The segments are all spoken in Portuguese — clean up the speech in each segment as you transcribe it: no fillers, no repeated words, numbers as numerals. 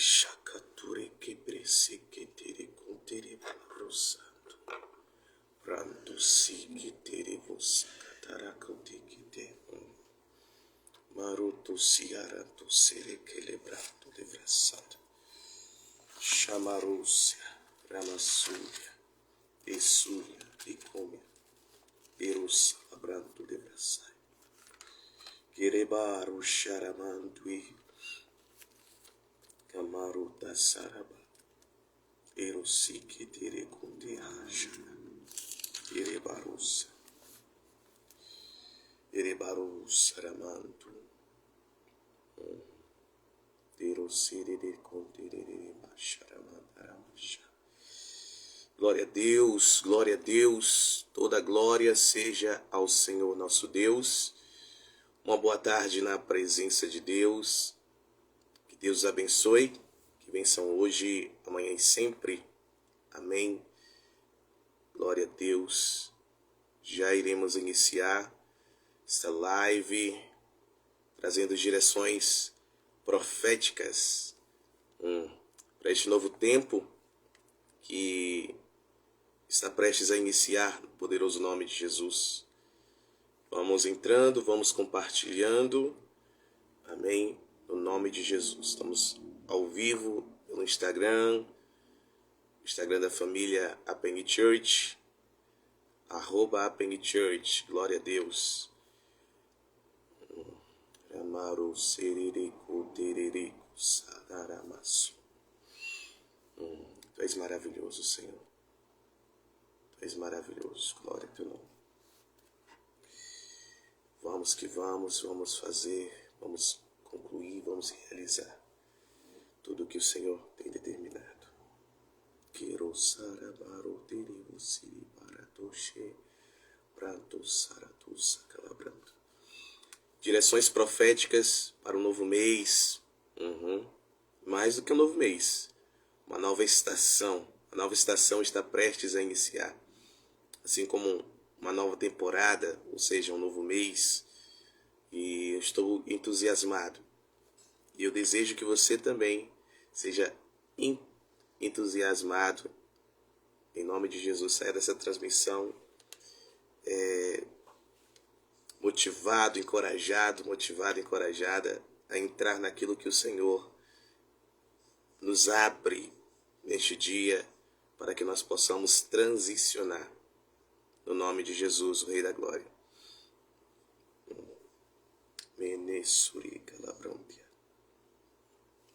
Shakature kebrese ketere kuntere palo santo. Pranto si ketere vosa katarakote kete. Maruto siaranto sere celebrato devrassado. Chamarúcia, Ramasúria, Essúria, Icômia, Erussa, Labranto devrassai. Querebaru charamandui, Camaru da Saraba, Erossi que tere kunde hashana. Erebarussa, Erebarussa Ramantu. Glória a Deus, toda glória seja ao Senhor nosso Deus. Uma boa tarde na presença de Deus, que Deus os abençoe, que vençam hoje, amanhã e sempre, amém. Glória a Deus, já iremos iniciar esta live, trazendo direções proféticas para este novo tempo que está prestes a iniciar no poderoso nome de Jesus. Vamos entrando, vamos compartilhando, amém, no nome de Jesus. Estamos ao vivo pelo Instagram da família Apeng Church, @Apeng Church, glória a Deus. Amaru sererico tererico sadaramasu. Tu és maravilhoso, Senhor. Tu és maravilhoso, glória a teu nome. Vamos que vamos fazer, vamos concluir, vamos realizar tudo o que o Senhor tem determinado. Quero sarabaru terivo siri baratoshe pranto saratu sacalabrando. Direções proféticas para o novo mês. Mais do que um novo mês. Uma nova estação. A nova estação está prestes a iniciar. Assim como uma nova temporada, ou seja, um novo mês. E eu estou entusiasmado. E eu desejo que você também seja entusiasmado. Em nome de Jesus, saia dessa transmissão motivado, encorajada a entrar naquilo que o Senhor nos abre neste dia para que nós possamos transicionar no nome de Jesus, o Rei da Glória.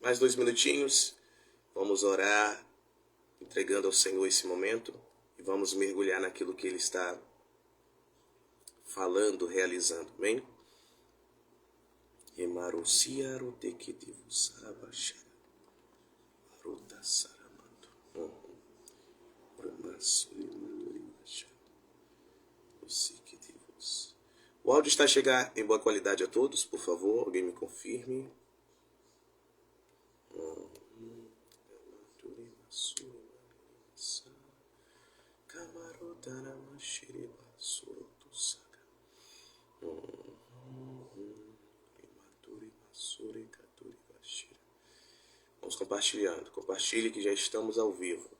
Mais 2 minutinhos, vamos orar, entregando ao Senhor esse momento e vamos mergulhar naquilo que Ele está falando, realizando, amém? Emaruciaro tekitivu sarabashara aruta saramando o áudio está a chegar em boa qualidade a todos, por favor, alguém me confirme. Vamos compartilhando. Compartilhe que já estamos ao vivo.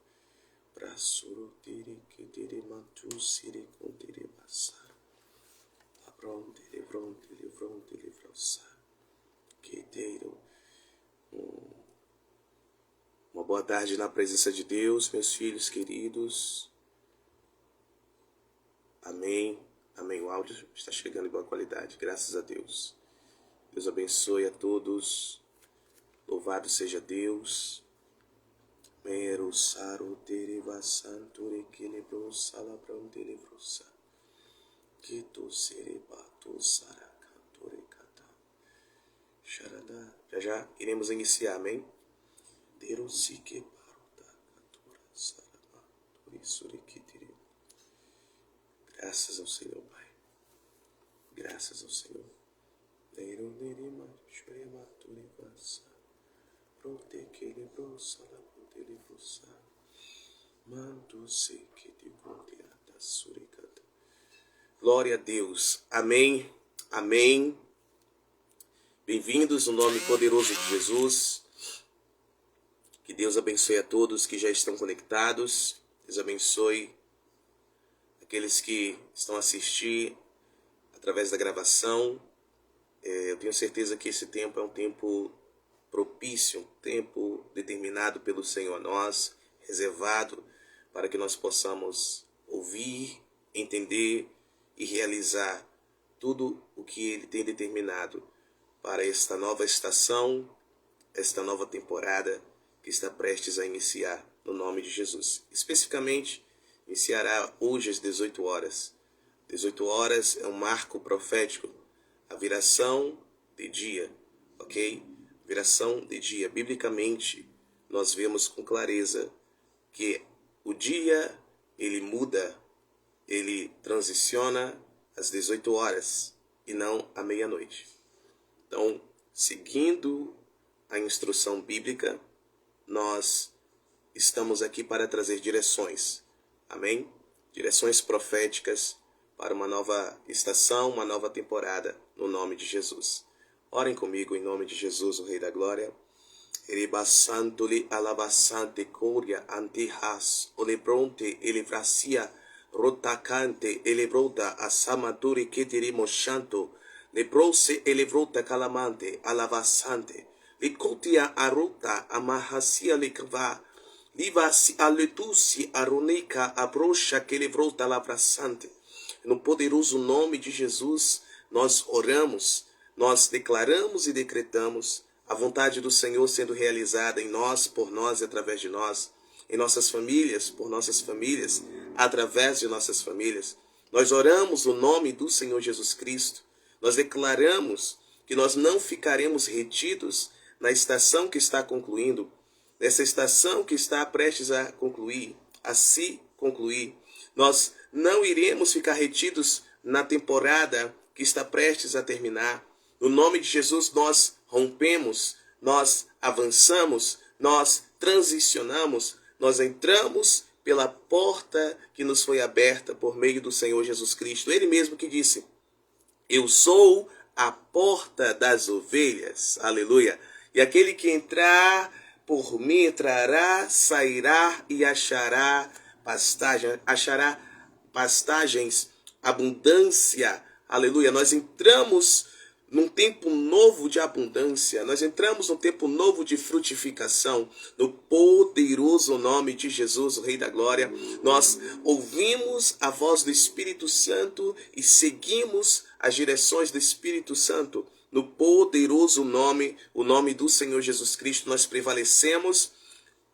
Uma boa tarde na presença de Deus, meus filhos queridos. Amém. Amém. O áudio está chegando em boa qualidade, graças a Deus. Deus abençoe a todos. Louvado seja Deus. Mero saru deriva santure kelebro salabram delivrosa. Kito serebato saracantore kata. Sharada. Já iremos iniciar, amém? Derosike paruta katura sarabanturi surikitiri. Graças ao Senhor, Pai. Graças ao Senhor. Neiro nerima shurimaturi vasa. Prote kelebro salabro delivrosa. Manto se que te conteata suricata. Glória a Deus. Amém. Amém. Bem-vindos no nome poderoso de Jesus. Que Deus abençoe a todos que já estão conectados. Deus abençoe aqueles que estão a assistir através da gravação. Eu tenho certeza que esse tempo é um tempo propício, um tempo determinado pelo Senhor a nós, reservado para que nós possamos ouvir, entender e realizar tudo o que Ele tem determinado para esta nova estação, esta nova temporada que está prestes a iniciar, no nome de Jesus. Especificamente, iniciará hoje às 18 horas. 18 horas é um marco profético, a viração de dia, ok? Viração de dia. Biblicamente, nós vemos com clareza que o dia, ele muda, ele transiciona às 18 horas e não à meia-noite. Então, seguindo a instrução bíblica, nós estamos aqui para trazer direções, amém? Direções proféticas para uma nova estação, uma nova temporada, no nome de Jesus. Orem comigo em nome de Jesus, o Rei da Glória. Eribasantoli alabasante curia antihas, olebronte elevracia, rotacante elebroda asamaduri keterimoshanto, lebrose elevrota calamante, alavasante, licotia aruta amahasia likva, livasi aletusi aronica abrocha que levrota lavrasante. No poderoso nome de Jesus, nós oramos, nós declaramos e decretamos a vontade do Senhor sendo realizada em nós, por nós e através de nós, em nossas famílias, por nossas famílias, através de nossas famílias. Nós oramos o nome do Senhor Jesus Cristo. Nós declaramos que nós não ficaremos retidos na estação que está concluindo, nessa estação que está prestes a concluir, a se concluir. Nós não iremos ficar retidos na temporada que está prestes a terminar. No nome de Jesus, nós rompemos, nós avançamos, nós transicionamos, nós entramos pela porta que nos foi aberta por meio do Senhor Jesus Cristo. Ele mesmo que disse: eu sou a porta das ovelhas. Aleluia. E aquele que entrar por mim entrará, sairá e achará pastagens, abundância. Aleluia. Nós entramos num tempo novo de abundância. Nós entramos num tempo novo de frutificação. No poderoso nome de Jesus, o Rei da Glória, nós ouvimos a voz do Espírito Santo e seguimos as direções do Espírito Santo. No poderoso nome, o nome do Senhor Jesus Cristo, nós prevalecemos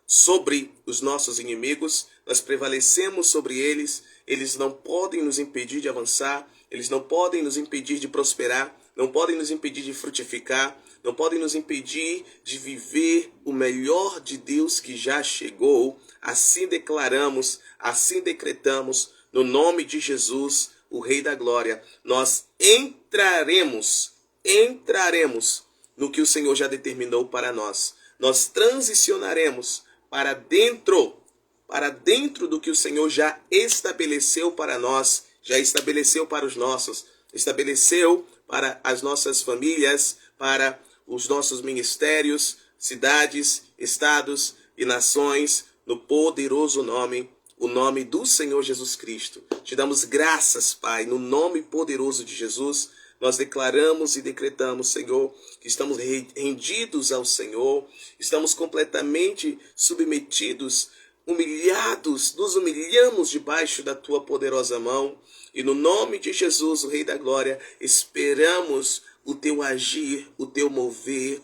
sobre os nossos inimigos, nós prevalecemos sobre eles. Eles não podem nos impedir de avançar, eles não podem nos impedir de prosperar, não podem nos impedir de frutificar, não podem nos impedir de viver o melhor de Deus que já chegou. Assim declaramos, assim decretamos, no nome de Jesus, o Rei da Glória. Nós entraremos no que o Senhor já determinou para nós. Nós transicionaremos para dentro do que o Senhor já estabeleceu para nós, já estabeleceu para os nossos, estabeleceu para as nossas famílias, para os nossos ministérios, cidades, estados e nações, no poderoso nome, o nome do Senhor Jesus Cristo. Te damos graças, Pai, no nome poderoso de Jesus. Nós declaramos e decretamos, Senhor, que estamos rendidos ao Senhor, estamos completamente submetidos, humilhados, nos humilhamos debaixo da Tua poderosa mão. E no nome de Jesus, o Rei da Glória, esperamos o Teu agir, o Teu mover.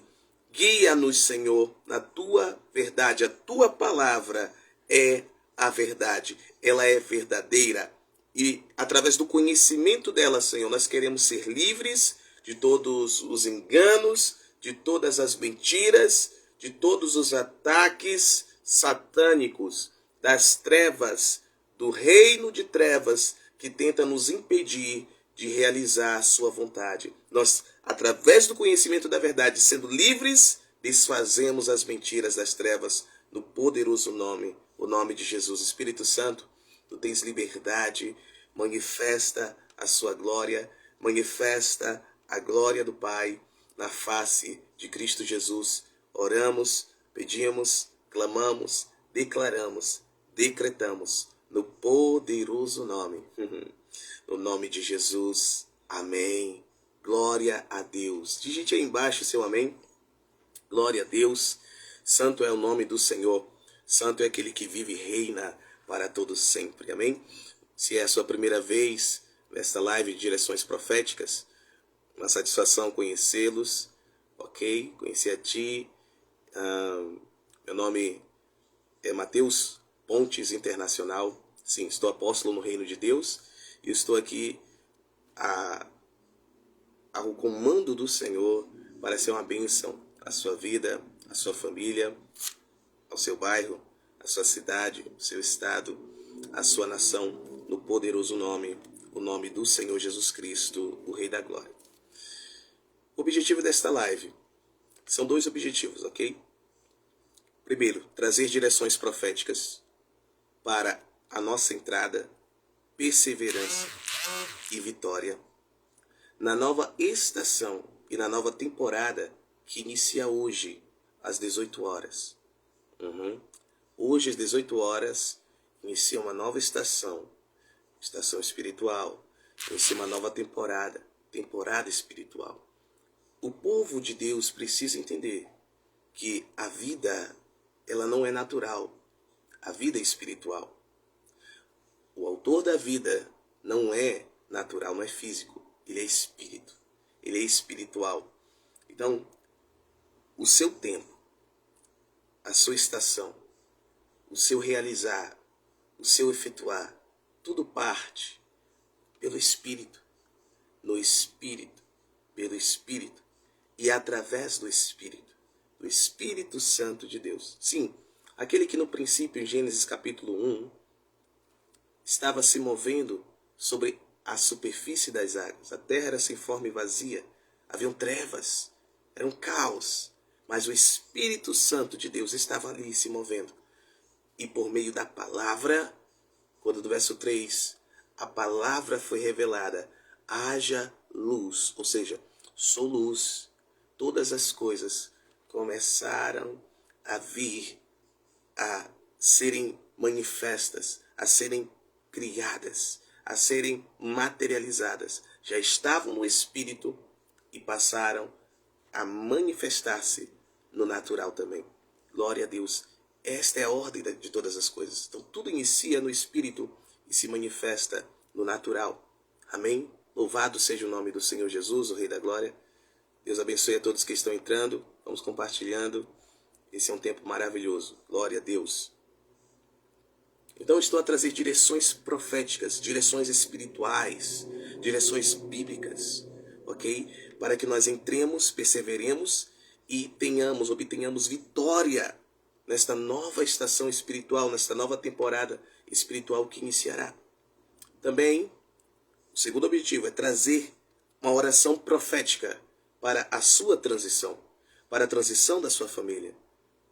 Guia-nos, Senhor, na Tua verdade. A Tua palavra é a verdade. Ela é verdadeira. E através do conhecimento dela, Senhor, nós queremos ser livres de todos os enganos, de todas as mentiras, de todos os ataques satânicos das trevas, do reino de trevas, que tenta nos impedir de realizar a sua vontade. Nós, através do conhecimento da verdade, sendo livres, desfazemos as mentiras das trevas, no poderoso nome, o nome de Jesus. Espírito Santo, Tu tens liberdade, manifesta a sua glória, manifesta a glória do Pai na face de Cristo Jesus. Oramos, pedimos clamamos, declaramos, decretamos no poderoso nome, no nome de Jesus. Amém. Glória a Deus. Digite aí embaixo seu amém. Glória a Deus. Santo é o nome do Senhor. Santo é aquele que vive e reina para todos sempre. Amém? Se é a sua primeira vez nesta live de direções proféticas, uma satisfação conhecê-los, ok? Conhecer a ti. Meu nome é Mateus Pontes Internacional. Sim, estou apóstolo no reino de Deus e estou aqui ao comando do Senhor para ser uma bênção à sua vida, à sua família, ao seu bairro, à sua cidade, ao seu estado, à sua nação, no poderoso nome, o nome do Senhor Jesus Cristo, o Rei da Glória. O objetivo desta live são 2 objetivos, ok? Primeiro, trazer direções proféticas para a nossa entrada, perseverança e vitória na nova estação e na nova temporada que inicia hoje, às 18 horas. Hoje, às 18 horas, inicia uma nova estação espiritual, inicia uma nova temporada espiritual. O povo de Deus precisa entender que a vida, ela não é natural, a vida é espiritual. O autor da vida não é natural, não é físico, ele é espírito, ele é espiritual. Então, o seu tempo, a sua estação, o seu realizar, o seu efetuar, tudo parte pelo Espírito, no Espírito, pelo Espírito e através do Espírito Santo de Deus. Sim, aquele que no princípio, em Gênesis capítulo 1, estava se movendo sobre a superfície das águas. A terra era sem forma e vazia, haviam trevas, era um caos, mas o Espírito Santo de Deus estava ali se movendo. E por meio da palavra, quando do verso 3, a palavra foi revelada, haja luz, ou seja, sou luz. Todas as coisas começaram a vir, a serem manifestas, a serem criadas, a serem materializadas. Já estavam no Espírito e passaram a manifestar-se no natural também. Glória a Deus. Esta é a ordem de todas as coisas. Então tudo inicia no Espírito e se manifesta no natural. Amém? Louvado seja o nome do Senhor Jesus, o Rei da Glória. Deus abençoe a todos que estão entrando. Vamos compartilhando. Esse é um tempo maravilhoso. Glória a Deus. Então estou a trazer direções proféticas, direções espirituais, direções bíblicas, ok? Para que nós entremos, perseveremos e obtenhamos vitória nesta nova estação espiritual, nesta nova temporada espiritual que iniciará. Também, o segundo objetivo é trazer uma oração profética para a sua transição, para a transição da sua família,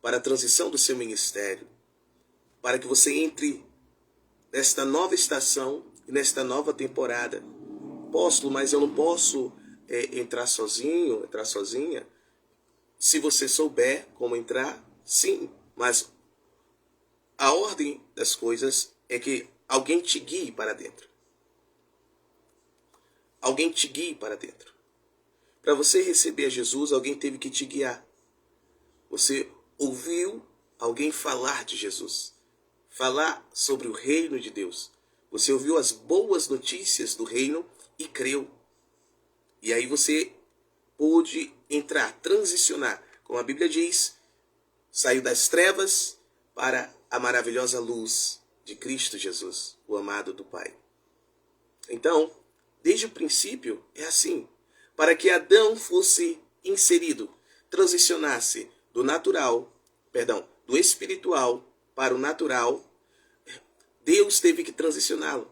para a transição do seu ministério, para que você entre nesta nova estação e nesta nova temporada. Apóstolo, mas eu não posso entrar sozinho, entrar sozinha. Se você souber como entrar, sim, mas a ordem das coisas é que alguém te guie para dentro. Alguém te guie para dentro. Para você receber a Jesus, alguém teve que te guiar. Você ouviu alguém falar de Jesus, falar sobre o reino de Deus. Você ouviu as boas notícias do reino e creu. E aí você pôde entrar, transicionar, como a Bíblia diz, saiu das trevas para a maravilhosa luz de Cristo Jesus, o amado do Pai. Então, desde o princípio é assim. Para que Adão fosse inserido, transicionasse do espiritual para o natural, Deus teve que transicioná-lo.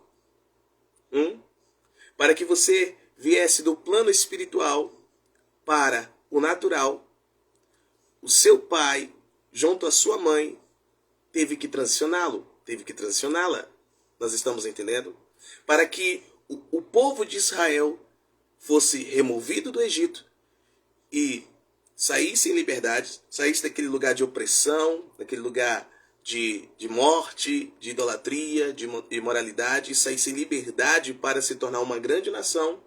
Para que você viesse do plano espiritual para o natural, o seu pai, junto à sua mãe, teve que transicioná-lo, teve que transicioná-la. Nós estamos entendendo? Para que o povo de Israel fosse removido do Egito e saísse em liberdade, saísse daquele lugar de opressão, daquele lugar de morte, de idolatria, de imoralidade, e saísse em liberdade para se tornar uma grande nação,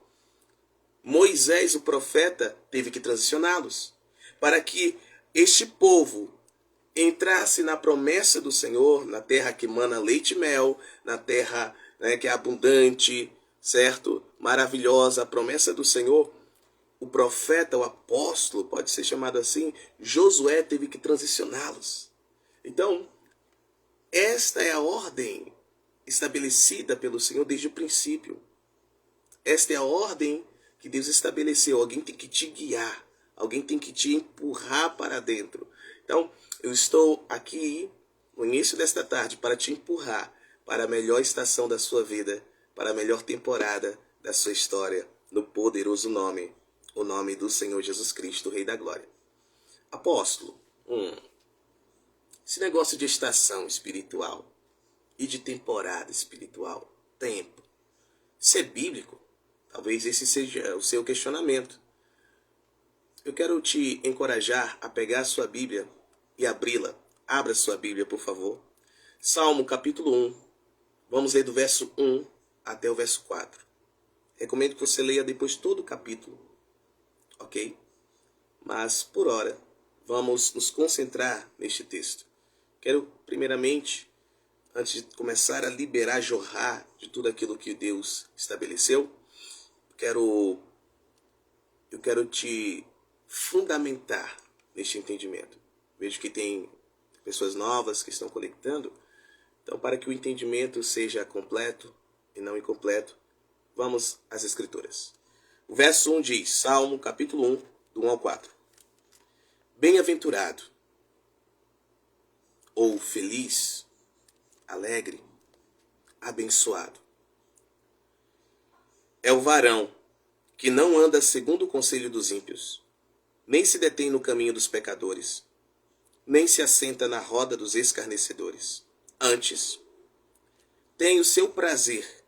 Moisés, o profeta, teve que transicioná-los para que este povo entrasse na promessa do Senhor, na terra que mana leite e mel, na terra, né, que é abundante, certo? Maravilhosa, a promessa do Senhor. O profeta, o apóstolo, pode ser chamado assim, Josué teve que transicioná-los. Então, esta é a ordem estabelecida pelo Senhor desde o princípio. Esta é a ordem que Deus estabeleceu. Alguém tem que te guiar, alguém tem que te empurrar para dentro. Então, eu estou aqui no início desta tarde para te empurrar para a melhor estação da sua vida, para a melhor temporada da sua história, no poderoso nome, o nome do Senhor Jesus Cristo, Rei da Glória. Apóstolo, esse negócio de estação espiritual e de temporada espiritual, tempo, isso é bíblico? Talvez esse seja o seu questionamento. Eu quero te encorajar a pegar a sua Bíblia e abri-la. Abra sua Bíblia, por favor. Salmo capítulo 1. Vamos ler do verso 1 até o verso 4. Recomendo que você leia depois todo o capítulo. Ok? Mas, por hora, vamos nos concentrar neste texto. Quero, primeiramente, antes de começar a liberar, jorrar de tudo aquilo que Deus estabeleceu, eu quero te fundamentar neste entendimento. Vejo que tem pessoas novas que estão conectando. Então, para que o entendimento seja completo e não incompleto, vamos às Escrituras. O verso 1 diz, Salmo capítulo 1, do 1 ao 4. Bem-aventurado, ou feliz, alegre, abençoado, é o varão que não anda segundo o conselho dos ímpios, nem se detém no caminho dos pecadores, nem se assenta na roda dos escarnecedores. Antes, tem o seu prazer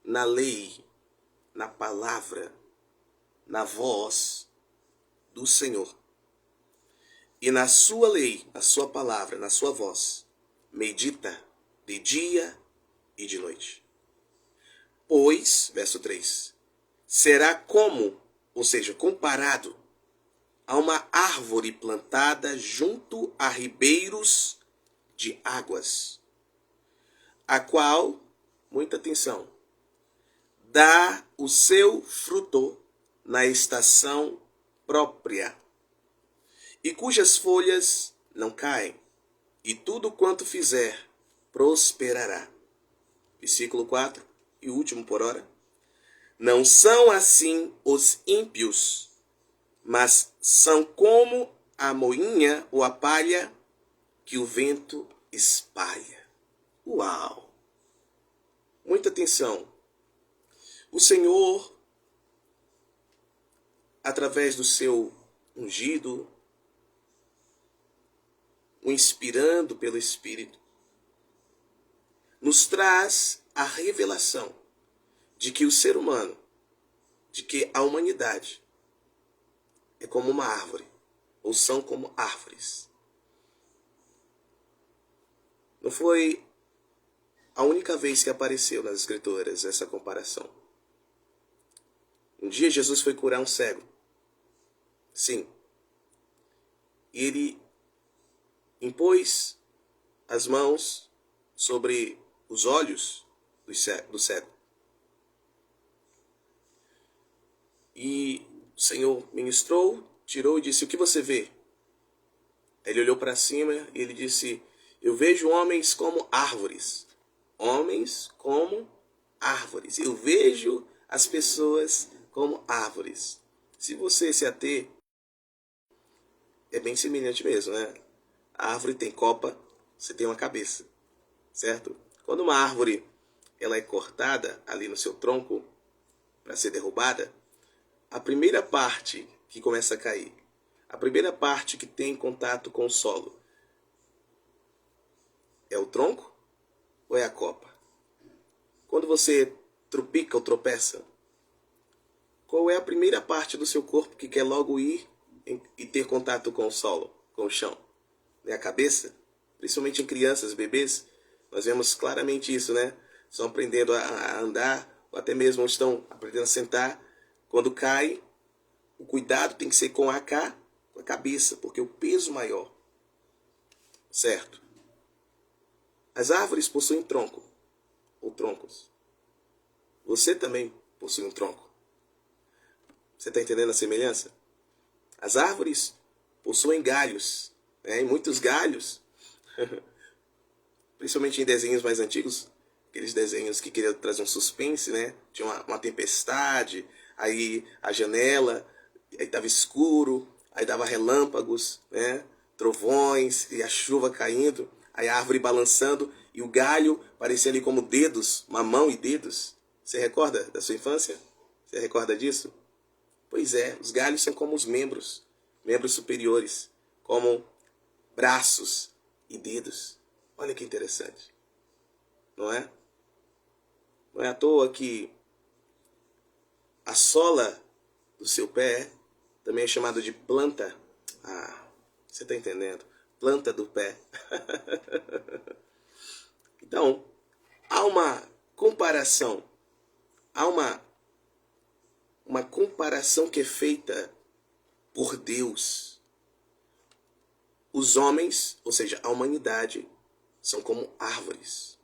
na lei, na palavra, na voz do Senhor. E na sua lei, na sua palavra, na sua voz, medita de dia e de noite. Pois, verso 3, será como, ou seja, comparado a uma árvore plantada junto a ribeiros de águas, a qual, muita atenção, dá o seu fruto na estação própria, e cujas folhas não caem, e tudo quanto fizer prosperará. Versículo 4, e último por hora. Não são assim os ímpios, mas são como a moinha ou a palha que o vento espalha. Uau! Muita atenção. O Senhor, através do seu ungido, o inspirando pelo Espírito, nos traz a revelação de que o ser humano, de que a humanidade é como uma árvore, ou são como árvores. Não foi a única vez que apareceu nas Escrituras essa comparação. Um dia Jesus foi curar um cego. Sim. E ele impôs as mãos sobre os olhos do cego. E o Senhor ministrou, tirou e disse, o que você vê? Ele olhou para cima e ele disse, eu vejo homens como árvores. Homens como árvores. Eu vejo as pessoas como árvores. Se você se ater, é bem semelhante mesmo, né? A árvore tem copa, você tem uma cabeça, certo? Quando uma árvore ela é cortada ali no seu tronco para ser derrubada, a primeira parte que começa a cair, a primeira parte que tem contato com o solo, é o tronco ou é a copa? Quando você tropica ou tropeça, qual é a primeira parte do seu corpo que quer logo ir e ter contato com o solo, com o chão? É a cabeça? Principalmente em crianças, bebês, nós vemos claramente isso, né? Estão aprendendo a andar, ou até mesmo estão aprendendo a sentar. Quando cai, o cuidado tem que ser com a cabeça, porque o peso maior, certo? As árvores possuem tronco, ou troncos. Você também possui um tronco. Você está entendendo a semelhança? As árvores possuem galhos, né? E muitos galhos, principalmente em desenhos mais antigos, aqueles desenhos que queriam trazer um suspense, né? Tinha uma tempestade, aí a janela, aí estava escuro, aí dava relâmpagos, né? Trovões e a chuva caindo, aí a árvore balançando e o galho parecia ali como dedos, uma mão e dedos. Você recorda da sua infância? Você recorda disso? Pois é, os galhos são como os membros superiores, como braços e dedos. Olha que interessante, não é? Não é à toa que a sola do seu pé também é chamada de planta. Ah, você está entendendo? Planta do pé. Então, há uma comparação. Há uma comparação que é feita por Deus. Os homens, ou seja, a humanidade, são como árvores.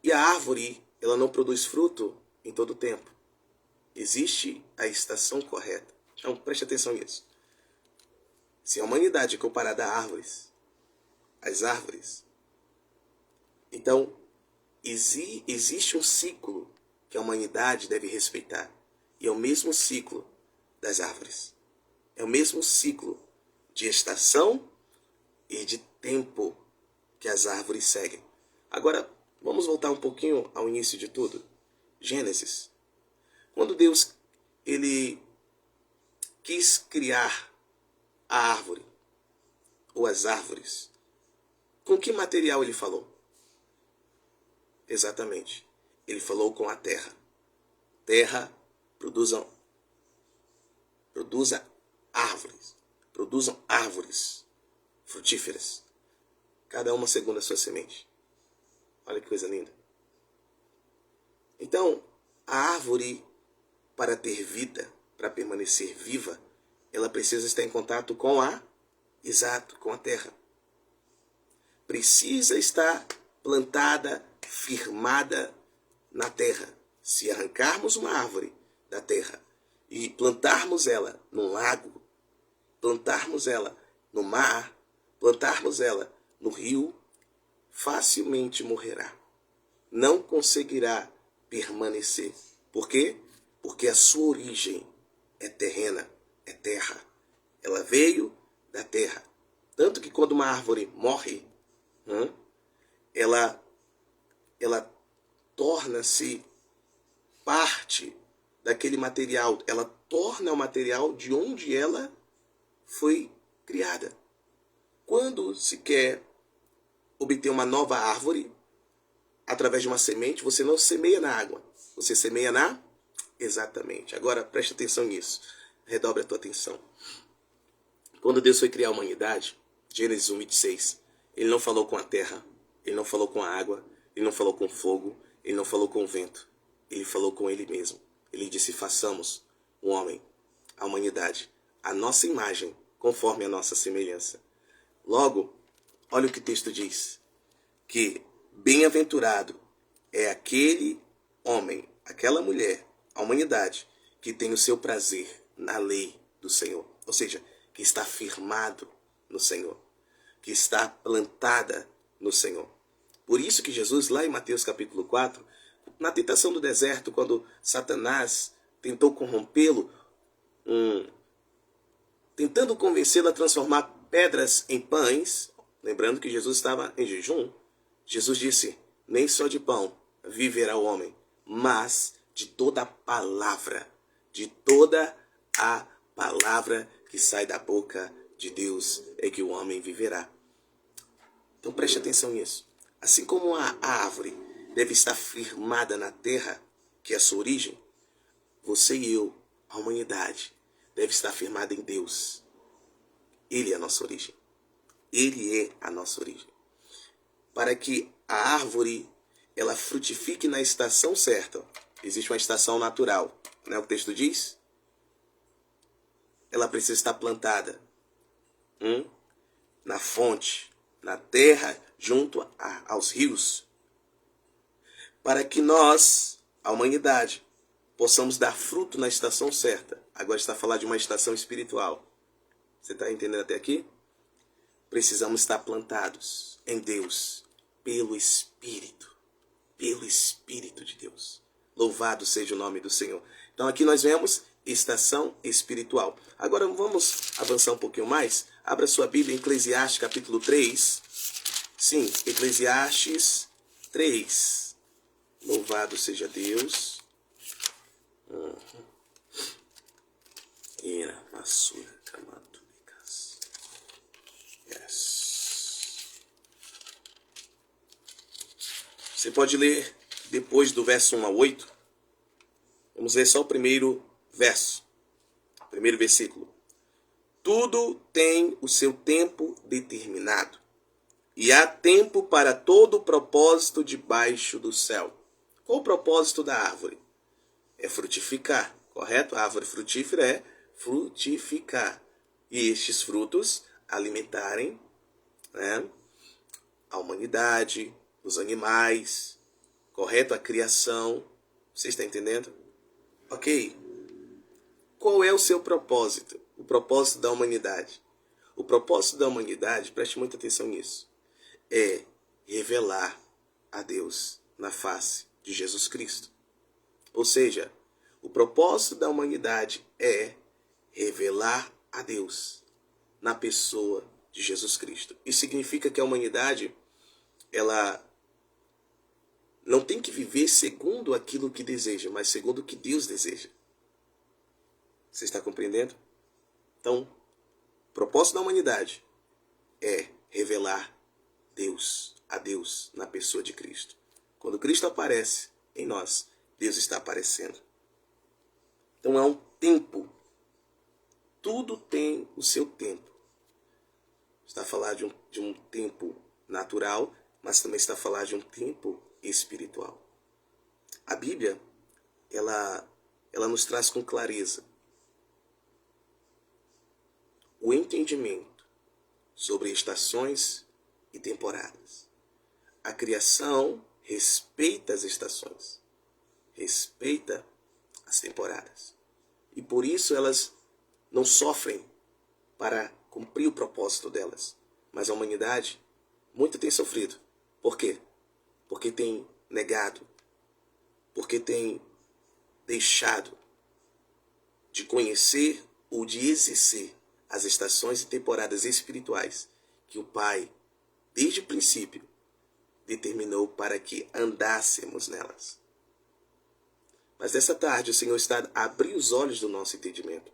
E a árvore, ela não produz fruto em todo o tempo. Existe a estação correta. Então, preste atenção nisso. Se a humanidade é comparada a árvores, as árvores, então existe um ciclo que a humanidade deve respeitar. E é o mesmo ciclo das árvores. É o mesmo ciclo de estação e de tempo que as árvores seguem. Agora, vamos voltar um pouquinho ao início de tudo. Gênesis. Quando Deus ele quis criar a árvore, ou as árvores, com que material ele falou? Exatamente. Ele falou com a terra. Terra, produza árvores. Produzam árvores frutíferas. Cada uma segundo a sua semente. Olha que coisa linda. Então, a árvore, para ter vida, para permanecer viva, ela precisa estar em contato com com a terra. Precisa estar plantada, firmada na terra. Se arrancarmos uma árvore da terra e plantarmos ela num lago, plantarmos ela no mar, plantarmos ela no rio, facilmente morrerá. Não conseguirá permanecer. Por quê? Porque a sua origem é terrena, é terra. Ela veio da terra. Tanto que quando uma árvore morre, ela torna-se parte daquele material. Ela torna o material de onde ela foi criada. Quando se quer obter uma nova árvore, através de uma semente, você não semeia na água. Você semeia na... Exatamente. Agora, preste atenção nisso. Redobre a tua atenção. Quando Deus foi criar a humanidade, Gênesis 1:26, Ele não falou com a terra, Ele não falou com a água, Ele não falou com o fogo, Ele não falou com o vento. Ele falou com Ele mesmo. Ele disse, façamos o homem, a humanidade, a nossa imagem, conforme a nossa semelhança. Logo, olha o que o texto diz. Que bem-aventurado é aquele homem, aquela mulher, a humanidade, que tem o seu prazer na lei do Senhor. Ou seja, que está firmado no Senhor, que está plantada no Senhor. Por isso que Jesus, lá em Mateus capítulo 4, na tentação do deserto, quando Satanás tentou corrompê-lo, tentando convencê-lo a transformar pedras em pães, lembrando que Jesus estava em jejum, Jesus disse, nem só de pão viverá o homem, mas de toda a palavra que sai da boca de Deus é que o homem viverá. Então preste atenção nisso. Assim como a árvore deve estar firmada na terra, que é a sua origem, você e eu, a humanidade, deve estar firmada em Deus. Ele é a nossa origem. Ele é a nossa origem. Para que a árvore ela frutifique na estação certa. Existe uma estação natural, não é o que o texto diz? Ela precisa estar plantada na fonte, na terra, junto aos rios, para que nós, a humanidade, possamos dar fruto na estação certa. Agora está falando de uma estação espiritual. Você está entendendo até aqui? Precisamos estar plantados em Deus, pelo Espírito de Deus. Louvado seja o nome do Senhor. Então aqui nós vemos estação espiritual. Agora vamos avançar um pouquinho mais. Abra sua Bíblia em Eclesiastes capítulo 3. Sim, Eclesiastes 3. Louvado seja Deus. Você pode ler depois do verso 1 a 8. Vamos ler só o primeiro verso. Primeiro versículo. Tudo tem o seu tempo determinado, e há tempo para todo o propósito debaixo do céu. Qual o propósito da árvore? É frutificar, correto? A árvore frutífera é frutificar. E estes frutos alimentarem, a humanidade, os animais, correto? A criação. Você está entendendo? Ok. Qual é o seu propósito? O propósito da humanidade. O propósito da humanidade, preste muita atenção nisso, é revelar a Deus na face de Jesus Cristo. Ou seja, o propósito da humanidade é revelar a Deus na pessoa de Jesus Cristo. Isso significa que a humanidade, ela não tem que viver segundo aquilo que deseja, mas segundo o que Deus deseja. Você está compreendendo? Então, o propósito da humanidade é revelar a Deus na pessoa de Cristo. Quando Cristo aparece em nós, Deus está aparecendo. Então é um tempo. Tudo tem o seu tempo. Está a falar de um tempo natural, mas também está a falar de um tempo espiritual. A Bíblia, ela nos traz com clareza o entendimento sobre estações e temporadas. A criação respeita as estações, respeita as temporadas. E por isso elas não sofrem para cumprir o propósito delas. Mas a humanidade muito tem sofrido. Por quê? Porque tem negado, porque tem deixado de conhecer ou de exercer as estações e temporadas espirituais que o Pai, desde o princípio, determinou para que andássemos nelas. Mas nessa tarde o Senhor está a abrir os olhos do nosso entendimento.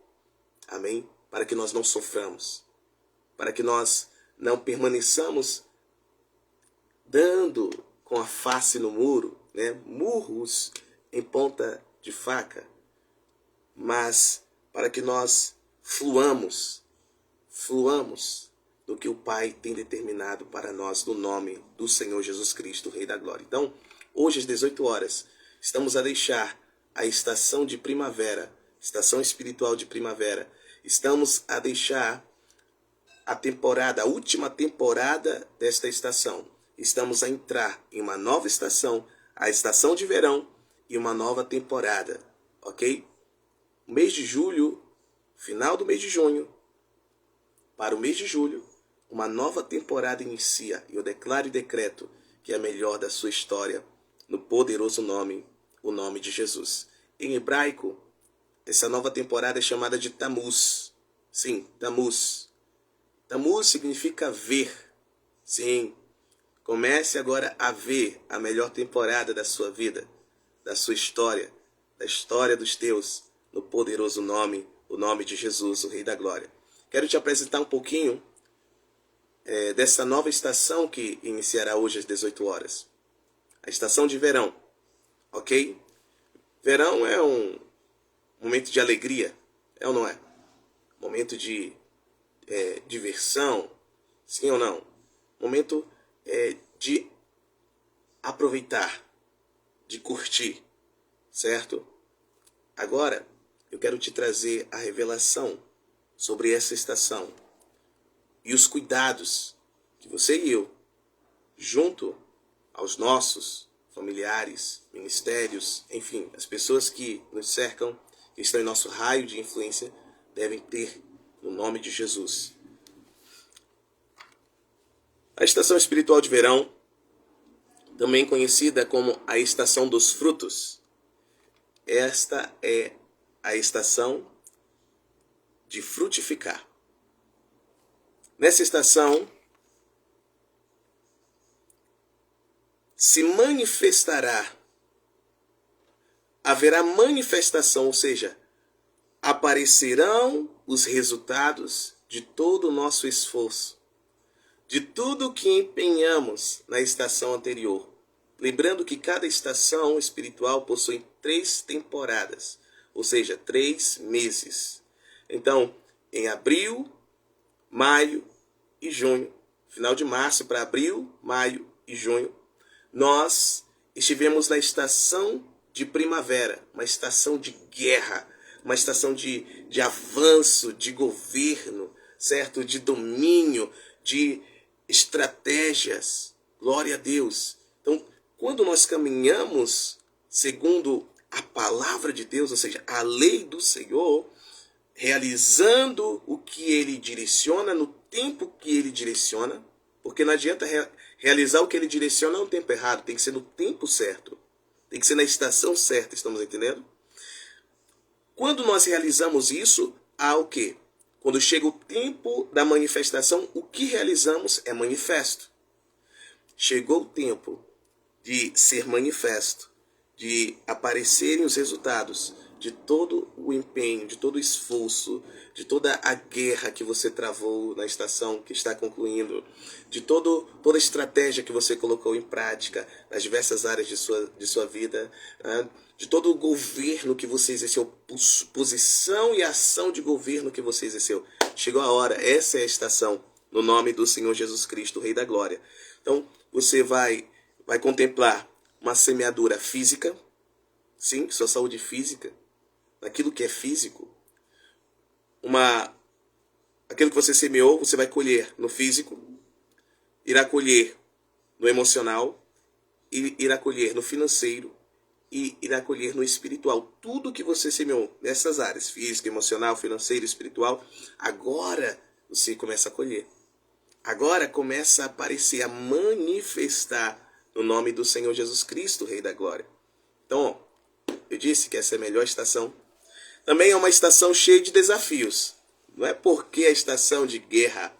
Amém? Para que nós não soframos. Para que nós não permaneçamos dando com a face no muro, murros em ponta de faca. Mas para que nós fluamos do que o Pai tem determinado para nós no nome do Senhor Jesus Cristo, Rei da Glória. Então, hoje às 18 horas, estamos a deixar a estação de primavera, estação espiritual de primavera. Estamos a deixar a última temporada desta estação. Estamos a entrar em uma nova estação, a estação de verão e uma nova temporada, ok? O mês de julho, final do mês de junho, para o mês de julho, uma nova temporada inicia. E eu declaro e decreto que é a melhor da sua história, no poderoso nome, o nome de Jesus. Em hebraico, essa nova temporada é chamada de Tamuz. Sim, Tamuz. Tamuz significa ver. Sim, comece agora a ver a melhor temporada da sua vida, da sua história, da história dos teus, no poderoso nome, o nome de Jesus, o Rei da Glória. Quero te apresentar um pouquinho dessa nova estação que iniciará hoje às 18 horas. A estação de verão, ok? Verão é um momento de alegria, é ou não é? momento de diversão, sim ou não? Momento de aproveitar, de curtir, certo? Agora, eu quero te trazer a revelação sobre essa estação e os cuidados que você e eu, junto aos nossos familiares, ministérios, enfim, as pessoas que nos cercam, que estão em nosso raio de influência, devem ter no nome de Jesus. A estação espiritual de verão, também conhecida como a estação dos frutos, esta é a estação de frutificar. Nessa estação se manifestará, haverá manifestação, ou seja, aparecerão os resultados de todo o nosso esforço, de tudo que empenhamos na estação anterior. Lembrando que cada estação espiritual possui 3 temporadas, ou seja, 3 meses. Então, em abril, maio e junho, final de março para abril, maio e junho, nós estivemos na estação de primavera, uma estação de guerra, uma estação de avanço, de governo, certo? De domínio, de estratégias. Glória a Deus. Então, quando nós caminhamos segundo a palavra de Deus, ou seja, a lei do Senhor, realizando o que Ele direciona, no tempo que Ele direciona, porque não adianta realizar o que Ele direciona no tempo errado, tem que ser no tempo certo, tem que ser na estação certa, estamos entendendo? Quando nós realizamos isso, há o quê? Quando chega o tempo da manifestação, o que realizamos é manifesto. Chegou o tempo de ser manifesto, de aparecerem os resultados de todo o empenho, de todo o esforço, de toda a guerra que você travou na estação que está concluindo, de toda a estratégia que você colocou em prática nas diversas áreas de sua vida, de todo o governo que você exerceu, posição e ação de governo que você exerceu. Chegou a hora, essa é a estação, no nome do Senhor Jesus Cristo, Rei da Glória. Então, você vai contemplar uma semeadura física, sim, sua saúde física, naquilo que é físico. Aquilo que você semeou, você vai colher no físico, irá colher no emocional, irá colher no financeiro e irá colher no espiritual. Tudo que você semeou nessas áreas, física, emocional, financeiro, espiritual, agora você começa a colher. Agora começa a aparecer, a manifestar no nome do Senhor Jesus Cristo, Rei da Glória. Então, eu disse que essa é a melhor estação. Também é uma estação cheia de desafios. Não é porque a estação de guerra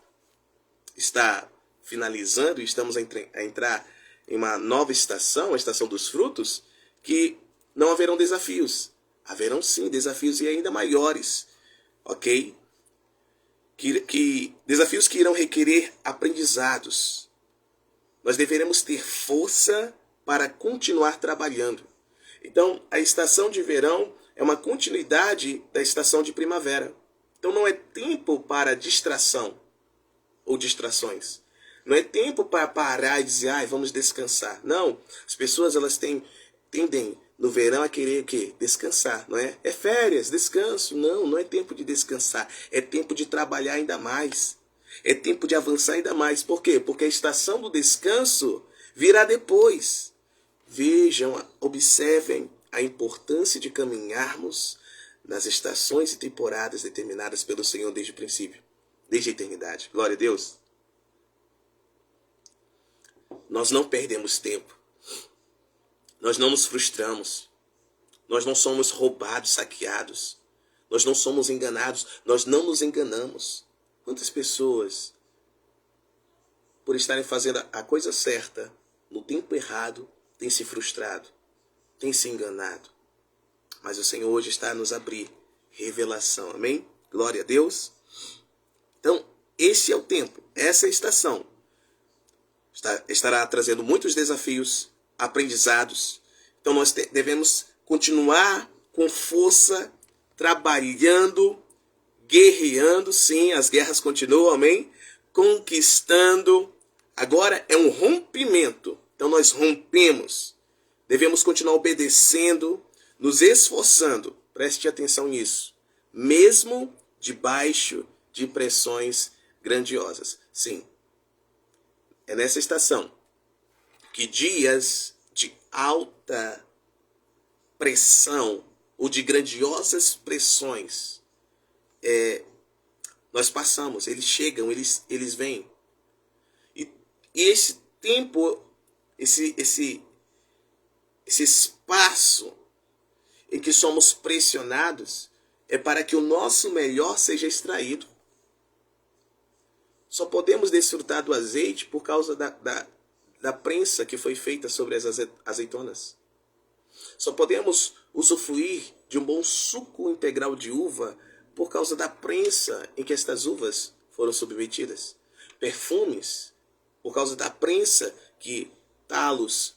está finalizando e estamos a entrar em uma nova estação, a estação dos frutos, que não haverão desafios. Haverão sim desafios e ainda maiores, ok? Desafios que irão requerer aprendizados. Nós deveremos ter força para continuar trabalhando. Então, a estação de verão é uma continuidade da estação de primavera. Então, não é tempo para distração ou distrações. Não é tempo para parar e dizer, vamos descansar. Não, as pessoas elas tendem no verão a querer o quê? Descansar, não é? É férias, descanso. Não, não é tempo de descansar. É tempo de trabalhar ainda mais. É tempo de avançar ainda mais. Por quê? Porque a estação do descanso virá depois. Vejam, observem a importância de caminharmos nas estações e temporadas determinadas pelo Senhor desde o princípio, desde a eternidade. Glória a Deus. Nós não perdemos tempo. Nós não nos frustramos. Nós não somos roubados, saqueados. Nós não somos enganados. Nós não nos enganamos. Quantas pessoas, por estarem fazendo a coisa certa, no tempo errado, têm se frustrado, têm se enganado. Mas o Senhor hoje está a nos abrir revelação. Amém? Glória a Deus. Então, esse é o tempo. Essa é a estação. Estará trazendo muitos desafios, aprendizados. Então, nós devemos continuar com força, trabalhando, guerreando, sim, as guerras continuam, amém? Conquistando. Agora é um rompimento. Então nós rompemos. Devemos continuar obedecendo, nos esforçando. Preste atenção nisso. Mesmo debaixo de pressões grandiosas. Sim, é nessa estação que dias de alta pressão ou de grandiosas pressões nós passamos. Eles chegam, eles vêm. E esse tempo, esse espaço em que somos pressionados é para que o nosso melhor seja extraído. Só podemos desfrutar do azeite por causa da prensa que foi feita sobre as azeitonas. Só podemos usufruir de um bom suco integral de uva por causa da prensa em que estas uvas foram submetidas. Perfumes, por causa da prensa que talos,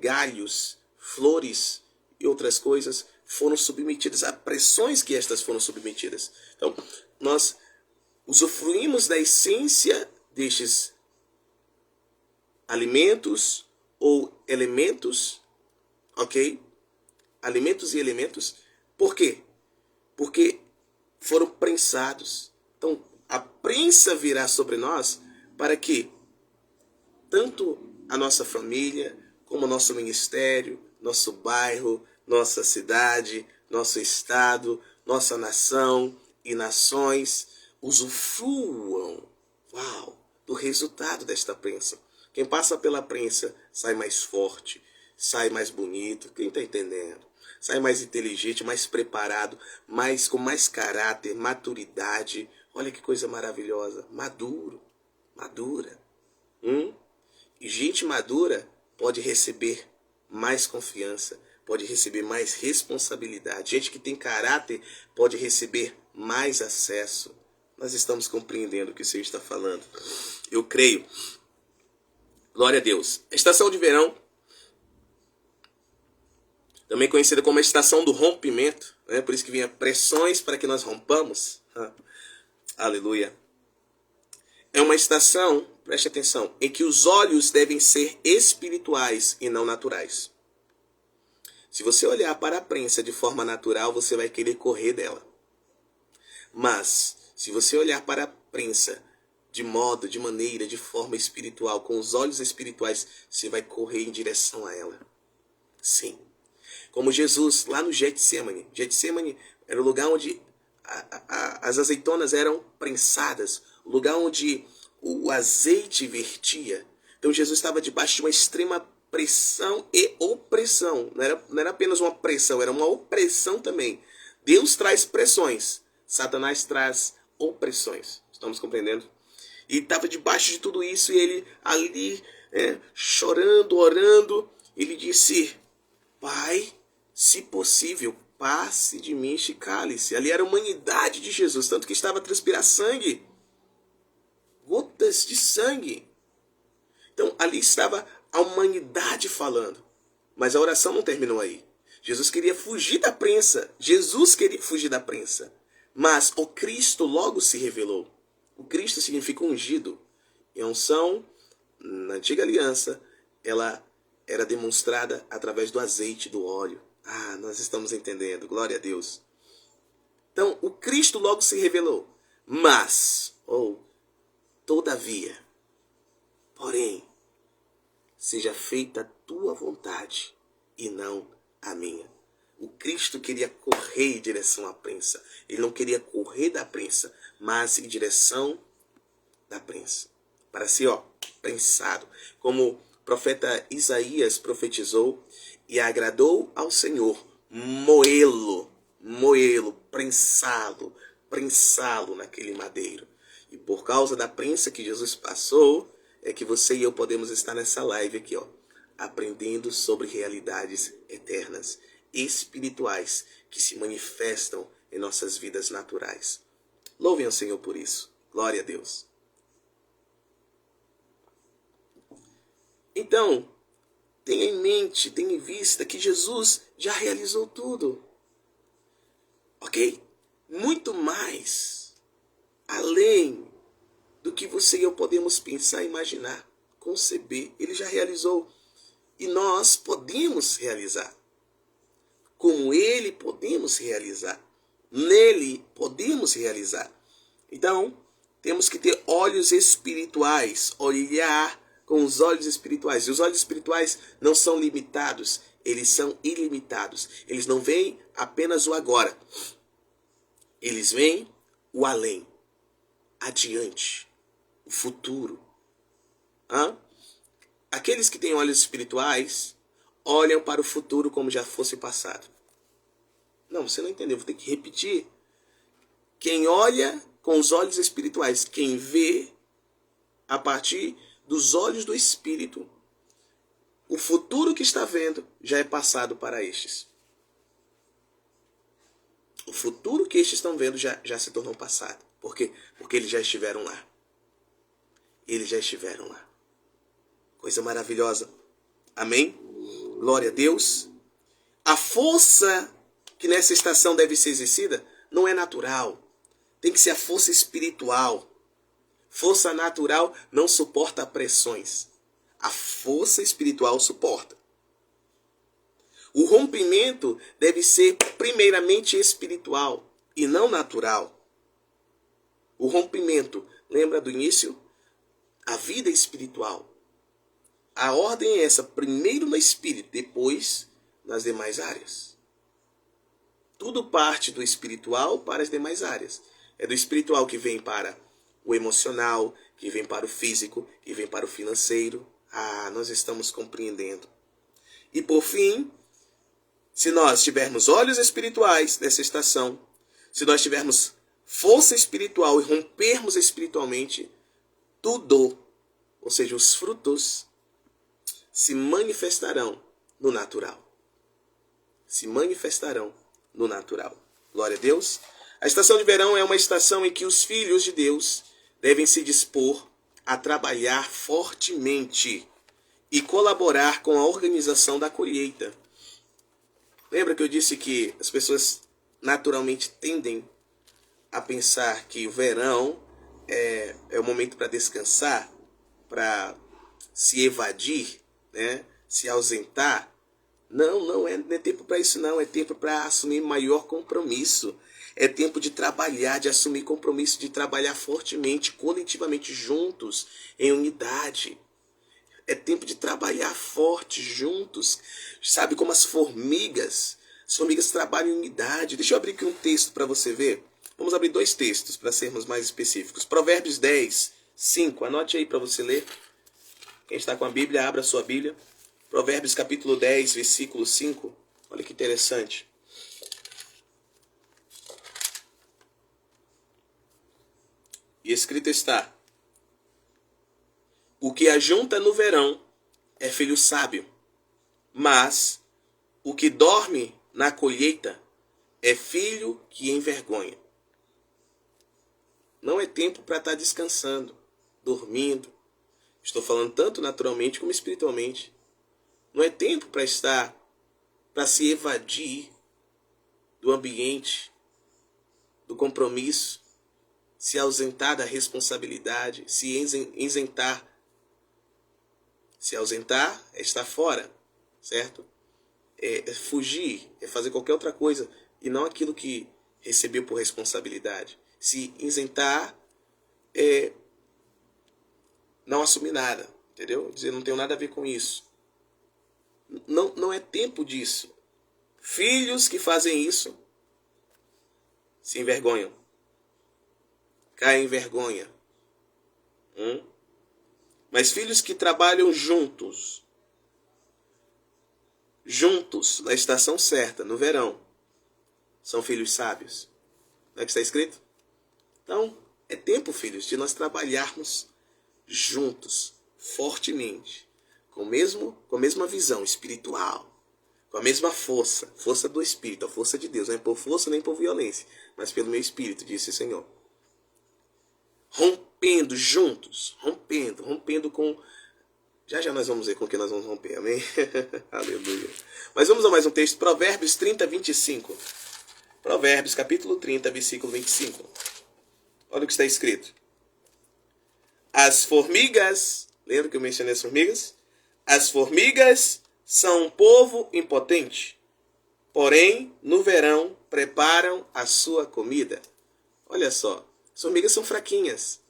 galhos, flores e outras coisas foram submetidas a pressões que estas foram submetidas. Então, nós usufruímos da essência destes alimentos ou elementos, ok? Alimentos e elementos. Por quê? Porque foram prensados. Então, a prensa virá sobre nós para que tanto a nossa família, como o nosso ministério, nosso bairro, nossa cidade, nosso estado, nossa nação e nações usufruam, do resultado desta prensa. Quem passa pela prensa sai mais forte, sai mais bonito. Quem está entendendo? Sai mais inteligente, mais preparado, com mais caráter, maturidade. Olha que coisa maravilhosa. Madura. E gente madura pode receber mais confiança, pode receber mais responsabilidade. Gente que tem caráter pode receber mais acesso. Nós estamos compreendendo o que o Senhor está falando. Eu creio. Glória a Deus. A estação de verão, também conhecida como a estação do rompimento, por isso que vinha pressões para que nós rompamos. Aleluia. É uma estação, preste atenção, em que os olhos devem ser espirituais e não naturais. Se você olhar para a prensa de forma natural, você vai querer correr dela. Mas, se você olhar para a prensa de maneira, de forma espiritual, com os olhos espirituais, você vai correr em direção a ela. Sim. Como Jesus, lá no Getsemane. Getsemane era o lugar onde as azeitonas eram prensadas, o lugar onde o azeite vertia. Então Jesus estava debaixo de uma extrema pressão e opressão. Não era apenas uma pressão, era uma opressão também. Deus traz pressões, Satanás traz opressões. Estamos compreendendo? E estava debaixo de tudo isso, e ele ali, chorando, orando, ele disse: Pai, se possível, passe de mim este cálice. Ali era a humanidade de Jesus, tanto que estava a transpirar sangue, gotas de sangue. Então ali estava a humanidade falando. Mas a oração não terminou aí. Jesus queria fugir da prensa. Mas o Cristo logo se revelou. O Cristo significa ungido. E a unção, na antiga aliança, ela era demonstrada através do azeite, do óleo. Nós estamos entendendo. Glória a Deus. Então, o Cristo logo se revelou. Mas, todavia, porém, seja feita a tua vontade e não a minha. O Cristo queria correr em direção à prensa. Ele não queria correr da prensa, mas em direção da prensa. Para ser, prensado. Como o profeta Isaías profetizou: e agradou ao Senhor moê-lo, prensá-lo naquele madeiro. E por causa da prensa que Jesus passou, é que você e eu podemos estar nessa live aqui, aprendendo sobre realidades eternas, espirituais, que se manifestam em nossas vidas naturais. Louvem ao Senhor por isso. Glória a Deus. Então, tenha em mente, tenha em vista que Jesus já realizou tudo. Ok? muito mais além do que você e eu podemos pensar, imaginar, conceber. Ele já realizou e nós podemos realizar. Como ele podemos realizar. Nele podemos realizar. Então, temos que ter olhos espirituais, olhar com os olhos espirituais. E os olhos espirituais não são limitados, eles são ilimitados. Eles não veem apenas o agora. Eles veem o além, adiante, o futuro. Aqueles que têm olhos espirituais olham para o futuro como já fosse passado. Não, você não entendeu, vou ter que repetir. Quem olha com os olhos espirituais, quem vê a partir dos olhos do Espírito, o futuro que está vendo já é passado para estes. O futuro que estes estão vendo já se tornou passado. Por quê? Porque eles já estiveram lá. Eles já estiveram lá. Coisa maravilhosa. Amém? Glória a Deus. A força que nessa estação deve ser exercida não é natural. Tem que ser a força espiritual. Força natural não suporta pressões. A força espiritual suporta. O rompimento deve ser primeiramente espiritual e não natural. O rompimento, lembra do início? A vida espiritual. A ordem é essa, primeiro no espírito, depois nas demais áreas. Tudo parte do espiritual para as demais áreas. É do espiritual que vem para o emocional, que vem para o físico, que vem para o financeiro. Nós estamos compreendendo. E por fim, se nós tivermos olhos espirituais nessa estação, se nós tivermos força espiritual e rompermos espiritualmente, tudo, ou seja, os frutos, se manifestarão no natural. Se manifestarão no natural. Glória a Deus. A estação de verão é uma estação em que os filhos de Deus devem se dispor a trabalhar fortemente e colaborar com a organização da colheita. Lembra que eu disse que as pessoas naturalmente tendem a pensar que o verão é o momento para descansar, para se evadir, né? Se ausentar. Não é tempo para isso não, é tempo para assumir maior compromisso. É tempo de trabalhar, de assumir compromisso, de trabalhar fortemente, coletivamente, juntos, em unidade. É tempo de trabalhar forte, juntos. Sabe como as formigas trabalham em unidade. Deixa eu abrir aqui um texto para você ver. Vamos abrir 2 textos para sermos mais específicos. Provérbios 10, 5. Anote aí para você ler. Quem está com a Bíblia, abra a sua Bíblia. Provérbios capítulo 10, versículo 5. Olha que interessante. E escrito está: o que ajunta no verão é filho sábio, mas o que dorme na colheita é filho que envergonha. Não é tempo para estar descansando, dormindo. Estou falando tanto naturalmente como espiritualmente. Não é tempo para se evadir do ambiente, do compromisso, se ausentar da responsabilidade, se isentar. Se ausentar é estar fora, certo? É fugir, é fazer qualquer outra coisa e não aquilo que recebeu por responsabilidade. Se isentar é não assumir nada, entendeu? Dizer, não tenho nada a ver com isso. Não é tempo disso. Filhos que fazem isso se envergonham. Caem em vergonha. Mas filhos que trabalham juntos na estação certa, no verão, são filhos sábios. Não é que está escrito? Então, é tempo, filhos, de nós trabalharmos juntos, fortemente, com a mesma visão espiritual, com a mesma força do Espírito, a força de Deus, não é por força nem por violência, mas pelo meu Espírito, disse o Senhor. Rompendo juntos, rompendo com... Já nós vamos ver com o que nós vamos romper, amém? Aleluia. Mas vamos a mais um texto, Provérbios 30, 25. Provérbios, capítulo 30, versículo 25. Olha o que está escrito. As formigas, lembra que eu mencionei as formigas? As formigas são um povo impotente, porém, no verão, preparam a sua comida. Olha só, as formigas são fraquinhas.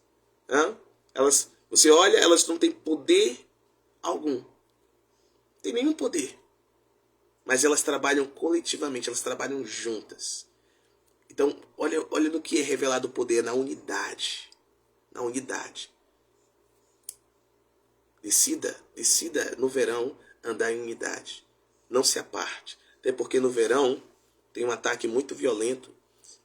Você olha, elas não têm poder algum. Não tem nenhum poder. Mas elas trabalham coletivamente, elas trabalham juntas. Então, olha no que é revelado o poder, na unidade. Na unidade. Decida no verão andar em unidade. Não se aparte. Até porque no verão tem um ataque muito violento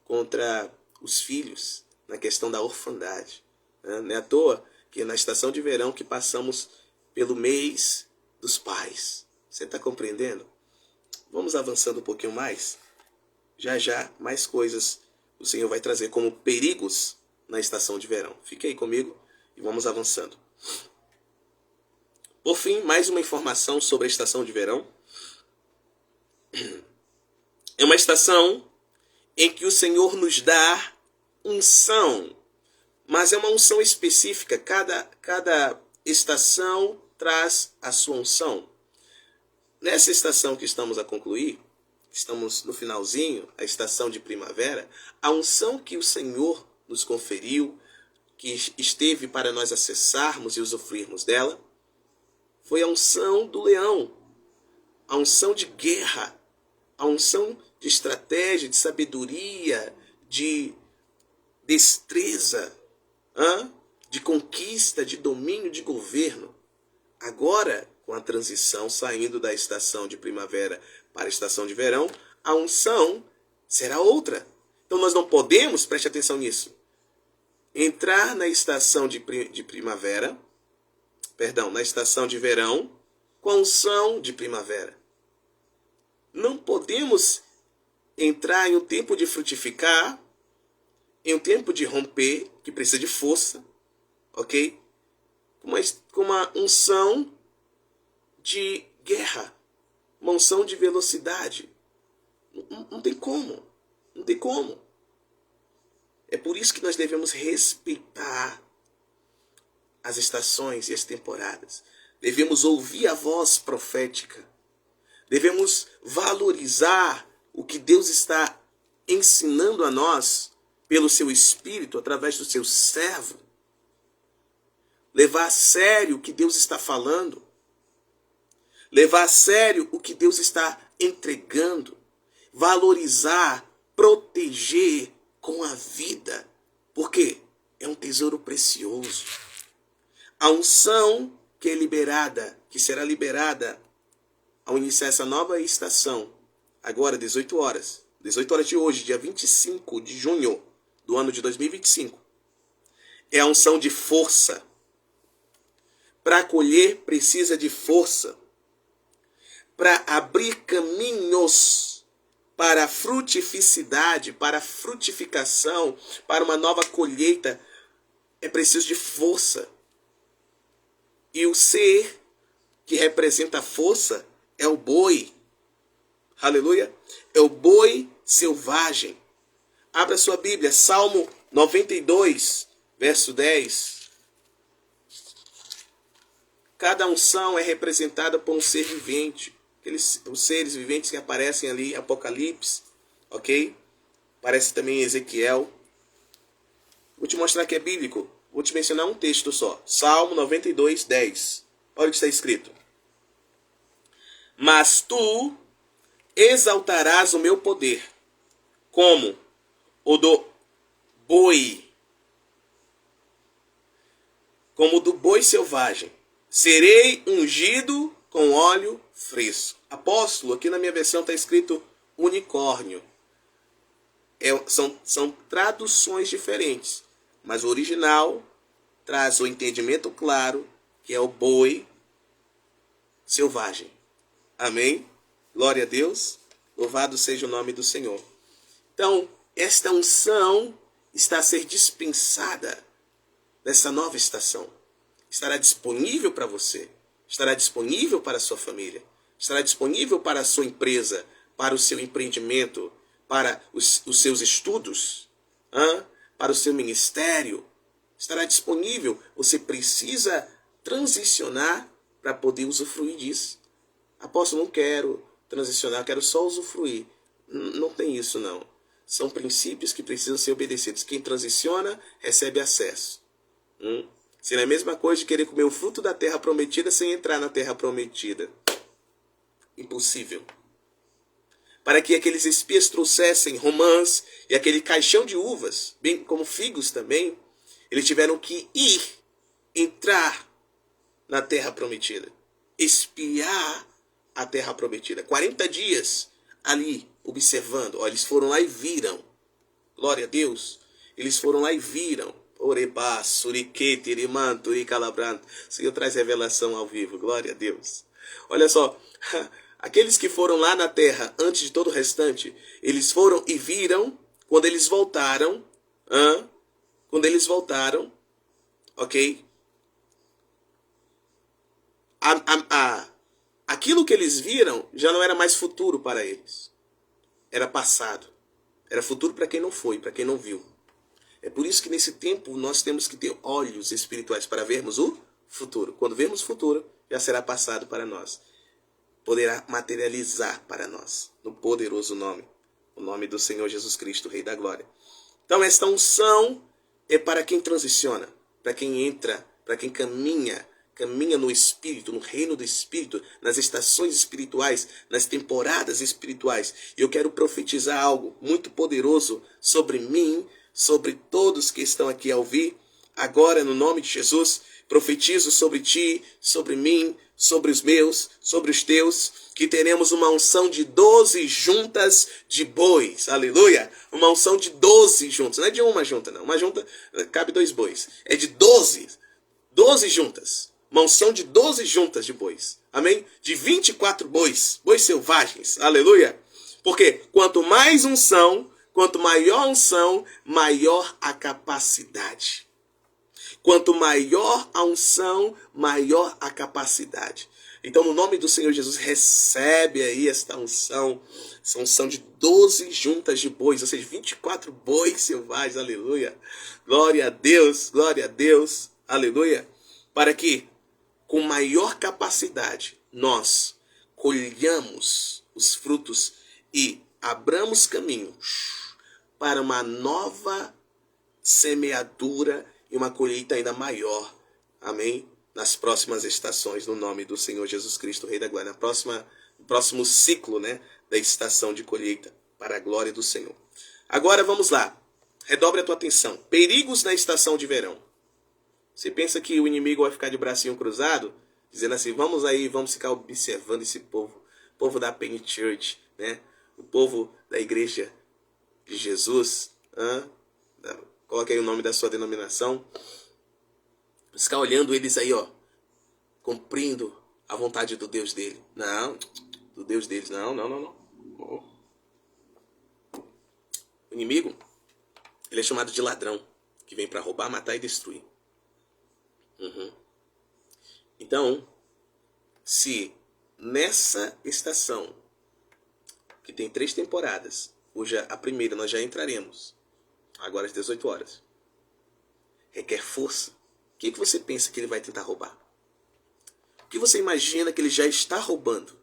contra os filhos, na questão da orfandade. Não é à toa que na estação de verão que passamos pelo mês dos pais. Você está compreendendo? Vamos avançando um pouquinho mais. Já, mais coisas o Senhor vai trazer como perigos na estação de verão. Fique aí comigo e vamos avançando. Por fim, mais uma informação sobre a estação de verão. É uma estação em que o Senhor nos dá unção, mas é uma unção específica. Cada estação traz a sua unção. Nessa estação que estamos a concluir, estamos no finalzinho, a estação de primavera, a unção que o Senhor nos conferiu, que esteve para nós acessarmos e usufruirmos dela, foi a unção do leão, a unção de guerra, a unção de estratégia, de sabedoria, de destreza, de conquista, de domínio, de governo. Agora, com a transição saindo da estação de primavera para a estação de verão, a unção será outra. Então nós não podemos, preste atenção nisso, entrar na estação de primavera, na estação de verão, com a unção de primavera. Não podemos entrar em um tempo de frutificar, em um tempo de romper, que precisa de força, ok? Com uma unção de guerra, uma unção de velocidade. Não tem como. Não tem como. É por isso que nós devemos respeitar as estações e as temporadas. Devemos ouvir a voz profética. Devemos valorizar o que Deus está ensinando a nós pelo seu Espírito, através do seu servo. Levar a sério o que Deus está falando. Levar a sério o que Deus está entregando. Valorizar, proteger com a vida. Porque é um tesouro precioso. A unção que é liberada, que será liberada ao iniciar essa nova estação, agora 18 horas de hoje, dia 25 de junho do ano de 2025, é a unção de força. Para colher precisa de força. Para abrir caminhos para a frutificidade, para a frutificação, para uma nova colheita, é preciso de força. E o ser que representa a força é o boi. Aleluia. É o boi selvagem. Abra sua Bíblia, Salmo 92, verso 10. Cada unção é representada por um ser vivente. Os seres viventes que aparecem ali, Apocalipse, ok? Aparece também em Ezequiel. Vou te mostrar que é bíblico. Vou te mencionar um texto só. Salmo 92, 10. Olha o que está escrito. Mas tu exaltarás o meu poder, como o do boi, como do boi selvagem. Serei ungido com óleo fresco. Apóstolo, aqui na minha versão está escrito unicórnio. São traduções diferentes, mas o original traz o entendimento claro que é o boi selvagem. Amém? Glória a Deus. Louvado seja o nome do Senhor. Então, esta unção está a ser dispensada nessa nova estação. Estará disponível para você. Estará disponível para a sua família. Estará disponível para a sua empresa, para o seu empreendimento, para os seus estudos, para o seu ministério, estará disponível. Você precisa transicionar para poder usufruir disso. Apóstolo, não quero transicionar, quero só usufruir. Não tem isso, não. São princípios que precisam ser obedecidos. Quem transiciona, recebe acesso. Seria a mesma coisa de querer comer o fruto da terra prometida sem entrar na terra prometida. Impossível. Para que aqueles espias trouxessem romãs e aquele caixão de uvas, bem como figos também, eles tiveram que entrar na terra prometida. Espiar a terra prometida. 40 dias ali observando. Eles foram lá e viram. Glória a Deus. Eles foram lá e viram. Orebá, suriquete, irimanto, iricalabranto. O Senhor traz revelação ao vivo. Glória a Deus. Olha só. Aqueles que foram lá na terra antes de todo o restante, eles foram e viram. Quando eles voltaram. Ok? Aquilo que eles viram já não era mais futuro para eles. Era passado. Era futuro para quem não foi, para quem não viu. É por isso que nesse tempo nós temos que ter olhos espirituais para vermos o futuro. Quando vermos o futuro, já será passado para nós. Poderá materializar para nós. No poderoso nome. O nome do Senhor Jesus Cristo, Rei da Glória. Então esta unção é para quem transiciona. Para quem entra, para quem caminha no Espírito, no reino do Espírito, nas estações espirituais, nas temporadas espirituais. E eu quero profetizar algo muito poderoso sobre mim, sobre todos que estão aqui a ouvir. Agora, no nome de Jesus, profetizo sobre ti, sobre mim, sobre os meus, sobre os teus, que teremos uma unção de 12 juntas de bois. Aleluia! Uma unção de 12 juntas. Não é de uma junta, não. Uma junta cabe 2 bois. É de 12 juntas. Uma unção de 12 juntas de bois. Amém? De 24 bois. Bois selvagens. Aleluia! Porque quanto mais unção, quanto maior unção, maior a capacidade. Quanto maior a unção, maior a capacidade. Então, no nome do Senhor Jesus, recebe aí esta unção. Essa unção de 12 juntas de bois, ou seja, 24 bois selvagens. Aleluia! Glória a Deus, aleluia! Para que, com maior capacidade, nós colhamos os frutos e abramos caminho para uma nova semeadura e uma colheita ainda maior. Amém? Nas próximas estações, no nome do Senhor Jesus Cristo, Rei da Glória. No próximo ciclo, da estação de colheita, para a glória do Senhor. Agora vamos lá. Redobre a tua atenção. Perigos na estação de verão. Você pensa que o inimigo vai ficar de bracinho cruzado, dizendo assim, vamos ficar observando esse povo. O povo da Penny Church, o povo da igreja de Jesus. Coloque aí o nome da sua denominação. Ficar olhando eles aí, cumprindo a vontade do Deus dele. Não, do Deus deles. Não. O inimigo, ele é chamado de ladrão, que vem para roubar, matar e destruir. Então, se nessa estação, que tem 3 temporadas, hoje a primeira nós já entraremos, agora às 18 horas, requer força. O que você pensa que ele vai tentar roubar? O que você imagina que ele já está roubando?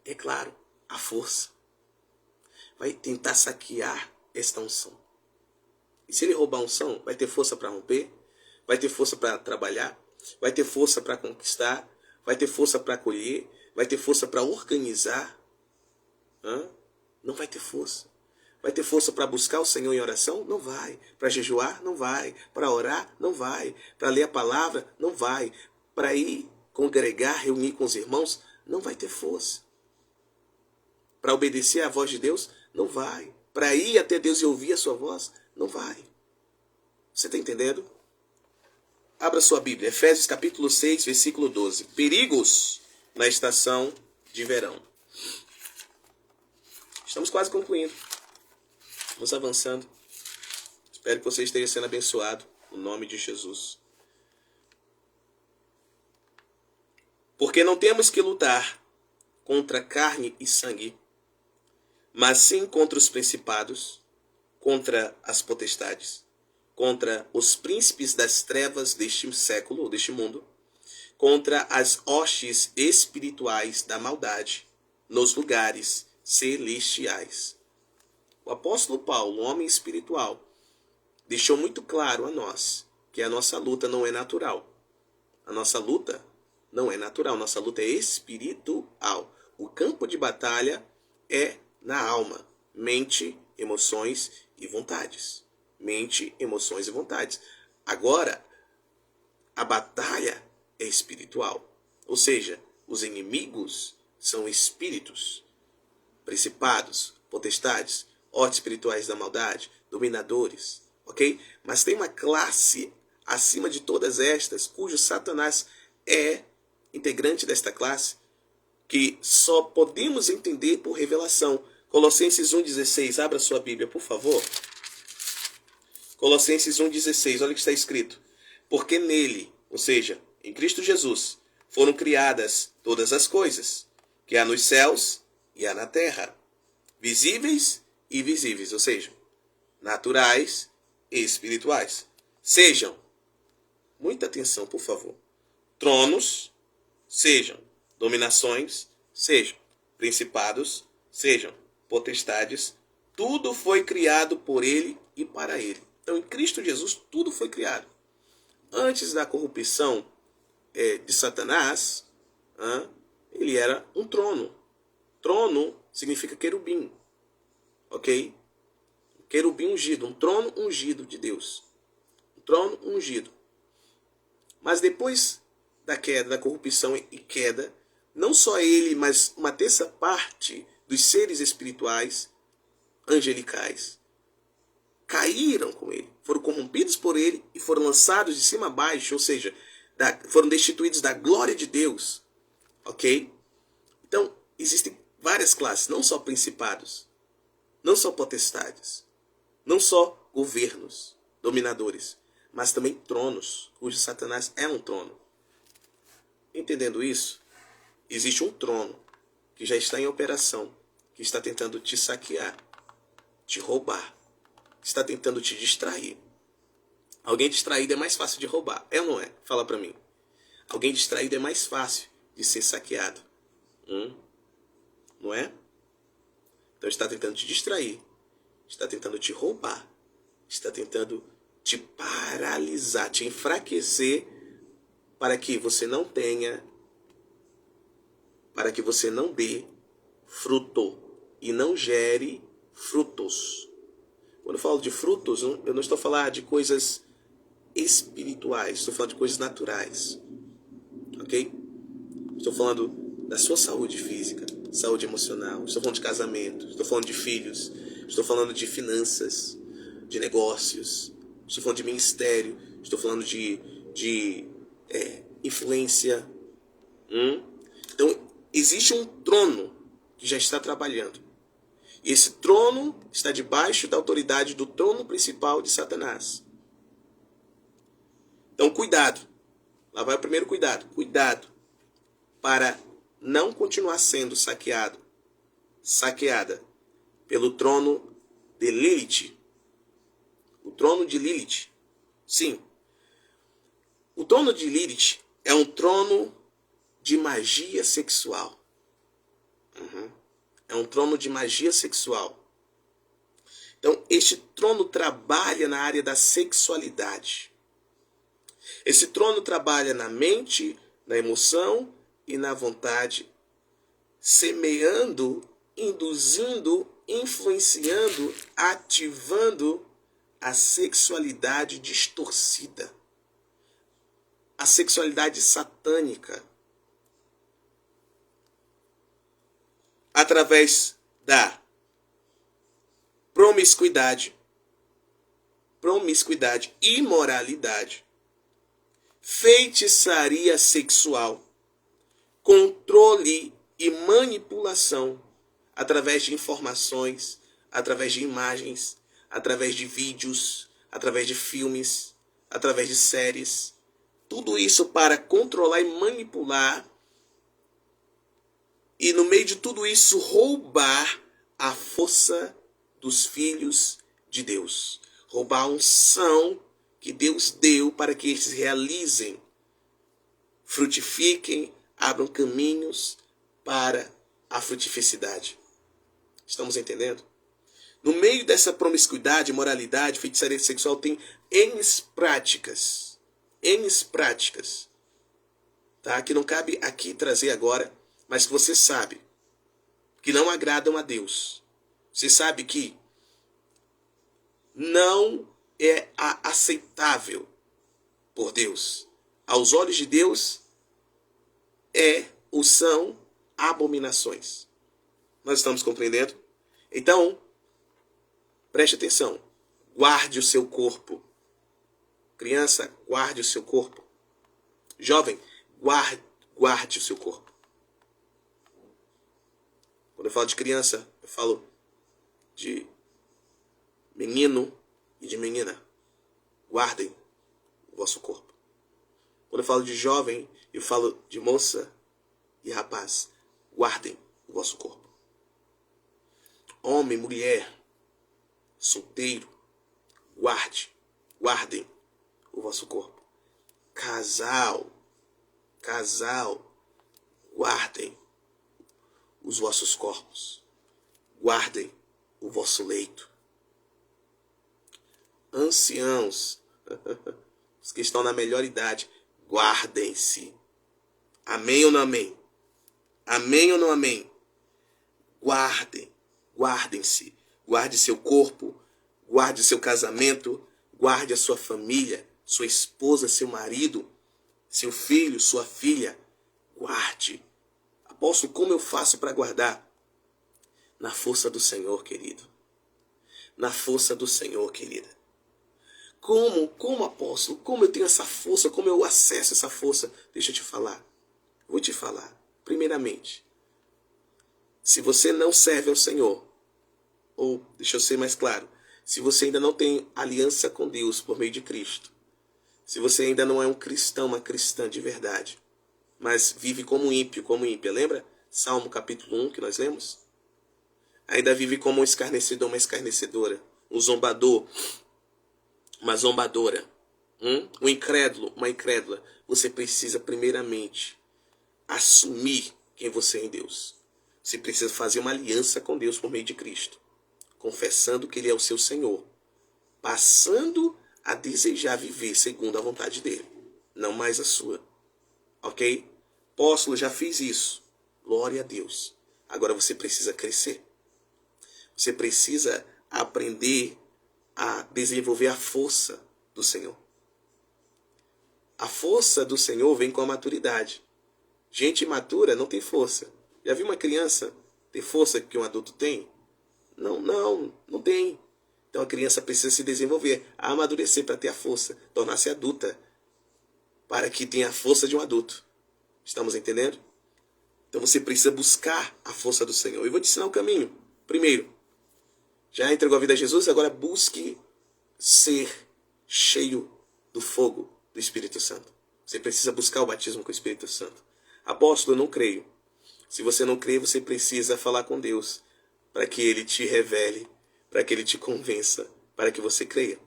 É claro, a força. Vai tentar saquear esta unção. E se ele roubar a unção, vai ter força para romper, vai ter força para trabalhar, vai ter força para conquistar, vai ter força para colher, vai ter força para organizar. Não vai ter força. Vai ter força para buscar o Senhor em oração? Não vai. Para jejuar? Não vai. Para orar? Não vai. Para ler a palavra? Não vai. Para ir congregar, reunir com os irmãos? Não vai ter força. Para obedecer à voz de Deus? Não vai. Para ir até Deus e ouvir a sua voz? Não vai. Você está entendendo? Abra sua Bíblia. Efésios capítulo 6, versículo 12. Perigos na estação de verão. Estamos quase concluindo. Vamos avançando. Espero que você esteja sendo abençoado. No nome de Jesus. Porque não temos que lutar contra carne e sangue, mas sim contra os principados, contra as potestades, contra os príncipes das trevas deste século, ou deste mundo, contra as hostes espirituais da maldade nos lugares celestiais. O apóstolo Paulo, um homem espiritual, deixou muito claro a nós que a nossa luta não é natural. A nossa luta não é natural, nossa luta é espiritual. O campo de batalha é na alma, mente, emoções e vontades. Mente, emoções e vontades. Agora, a batalha é espiritual. Ou seja, os inimigos são espíritos, principados, potestades, hostes espirituais da maldade, dominadores, ok? Mas tem uma classe acima de todas estas, cujo Satanás é integrante desta classe, que só podemos entender por revelação. Colossenses 1,16, abra sua Bíblia, por favor. Colossenses 1,16, olha o que está escrito. Porque nele, ou seja, em Cristo Jesus, foram criadas todas as coisas, que há nos céus e há na terra, visíveis e invisíveis, ou seja, naturais e espirituais. Sejam, muita atenção, por favor, tronos, sejam dominações, sejam principados, sejam potestades, tudo foi criado por ele e para ele. Então, em Cristo Jesus, tudo foi criado. Antes da corrupção de Satanás, ele era um trono. Trono significa querubim, ok? Querubim ungido, um trono ungido de Deus. Um trono ungido. Mas depois da queda, da corrupção e queda, não só ele, mas uma terça parte dos seres espirituais, angelicais, caíram com ele, foram corrompidos por ele e foram lançados de cima a baixo, ou seja, foram destituídos da glória de Deus, ok? Então, existem várias classes, não só principados, não só potestades, não só governos, dominadores, mas também tronos, cujo Satanás é um trono. Entendendo isso, existe um trono que já está em operação, que está tentando te saquear, te roubar, está tentando te distrair. Alguém distraído é mais fácil de roubar, é ou não é? Fala pra mim. Alguém distraído é mais fácil de ser saqueado. Não é? Então está tentando te distrair, está tentando te roubar, está tentando te paralisar, te enfraquecer, para que você não tenha, para que você não dê fruto e não gere frutos. Quando eu falo de frutos, eu não estou falando de coisas espirituais, estou falando de coisas naturais, ok? Estou falando da sua saúde física, saúde emocional, estou falando de casamento, estou falando de filhos, estou falando de finanças, de negócios, estou falando de ministério, estou falando de influência. Então, existe um trono que já está trabalhando. E esse trono está debaixo da autoridade do trono principal de Satanás. Então, cuidado. Lá vai o primeiro cuidado. Cuidado para não continuar sendo saqueada pelo trono de Lilith. O trono de Lilith. Sim. O trono de Lilith é um trono de magia sexual. É um trono de magia sexual. Então, este trono trabalha na área da sexualidade. Esse trono trabalha na mente, na emoção e na vontade, semeando, induzindo, influenciando, ativando a sexualidade distorcida, a sexualidade satânica, através da promiscuidade, imoralidade, feitiçaria sexual, controle e manipulação através de informações, através de imagens, através de vídeos, através de filmes, através de séries. Tudo isso para controlar e manipular e no meio de tudo isso roubar a força dos filhos de Deus. Roubar a unção que Deus deu para que eles realizem, frutifiquem, abram caminhos para a frutificidade. Estamos entendendo? No meio dessa promiscuidade, moralidade, feitiçaria sexual, tem N práticas. N práticas. Tá? Que não cabe aqui trazer agora, mas que você sabe que não agradam a Deus. Você sabe que não é aceitável por Deus. Aos olhos de Deus, é ou são abominações. Nós estamos compreendendo? Então, preste atenção. Guarde o seu corpo. Criança, guarde o seu corpo. Jovem, guarde o seu corpo. Quando eu falo de criança, eu falo de menino e de menina. Guardem o vosso corpo. Quando eu falo de jovem, eu falo de moça e rapaz. Guardem o vosso corpo. Homem, mulher, solteiro, guardem o vosso corpo. Casal, guardem os vossos corpos. Guardem o vosso leito. Anciãos, os que estão na melhor idade, guardem-se. Amém ou não amém? Amém ou não amém? Guardem-se. Guarde seu corpo, guarde seu casamento, guarde a sua família, sua esposa, seu marido, seu filho, sua filha. Guarde. Apóstolo, como eu faço para guardar? Na força do Senhor, querido. Na força do Senhor, querida. Como apóstolo? Como eu tenho essa força? Como eu acesso essa força? Deixa eu te falar. Vou te falar. Primeiramente, se você não serve ao Senhor, ou, deixa eu ser mais claro, se você ainda não tem aliança com Deus por meio de Cristo, se você ainda não é um cristão, uma cristã de verdade, mas vive como ímpia, lembra? Salmo capítulo 1 que nós lemos? Ainda vive como um escarnecedor, uma escarnecedora, um zombador, uma zombadora, um incrédulo, uma incrédula. Você precisa primeiramente assumir quem você é em Deus. Você precisa fazer uma aliança com Deus por meio de Cristo, confessando que Ele é o seu Senhor, passando a desejar viver segundo a vontade dEle, não mais a sua. Ok? Apóstolo, já fiz isso. Glória a Deus. Agora você precisa crescer. Você precisa aprender a desenvolver a força do Senhor. A força do Senhor vem com a maturidade. Gente imatura não tem força. Já viu uma criança ter força que um adulto tem? Não tem. Então a criança precisa se desenvolver, amadurecer para ter a força, tornar-se adulta, para que tenha a força de um adulto. Estamos entendendo? Então você precisa buscar a força do Senhor. Eu vou te ensinar o caminho. Primeiro, já entregou a vida a Jesus? Agora busque ser cheio do fogo do Espírito Santo. Você precisa buscar o batismo com o Espírito Santo. Apóstolo, eu não creio. Se você não crê, você precisa falar com Deus para que Ele te revele, para que Ele te convença, para que você creia.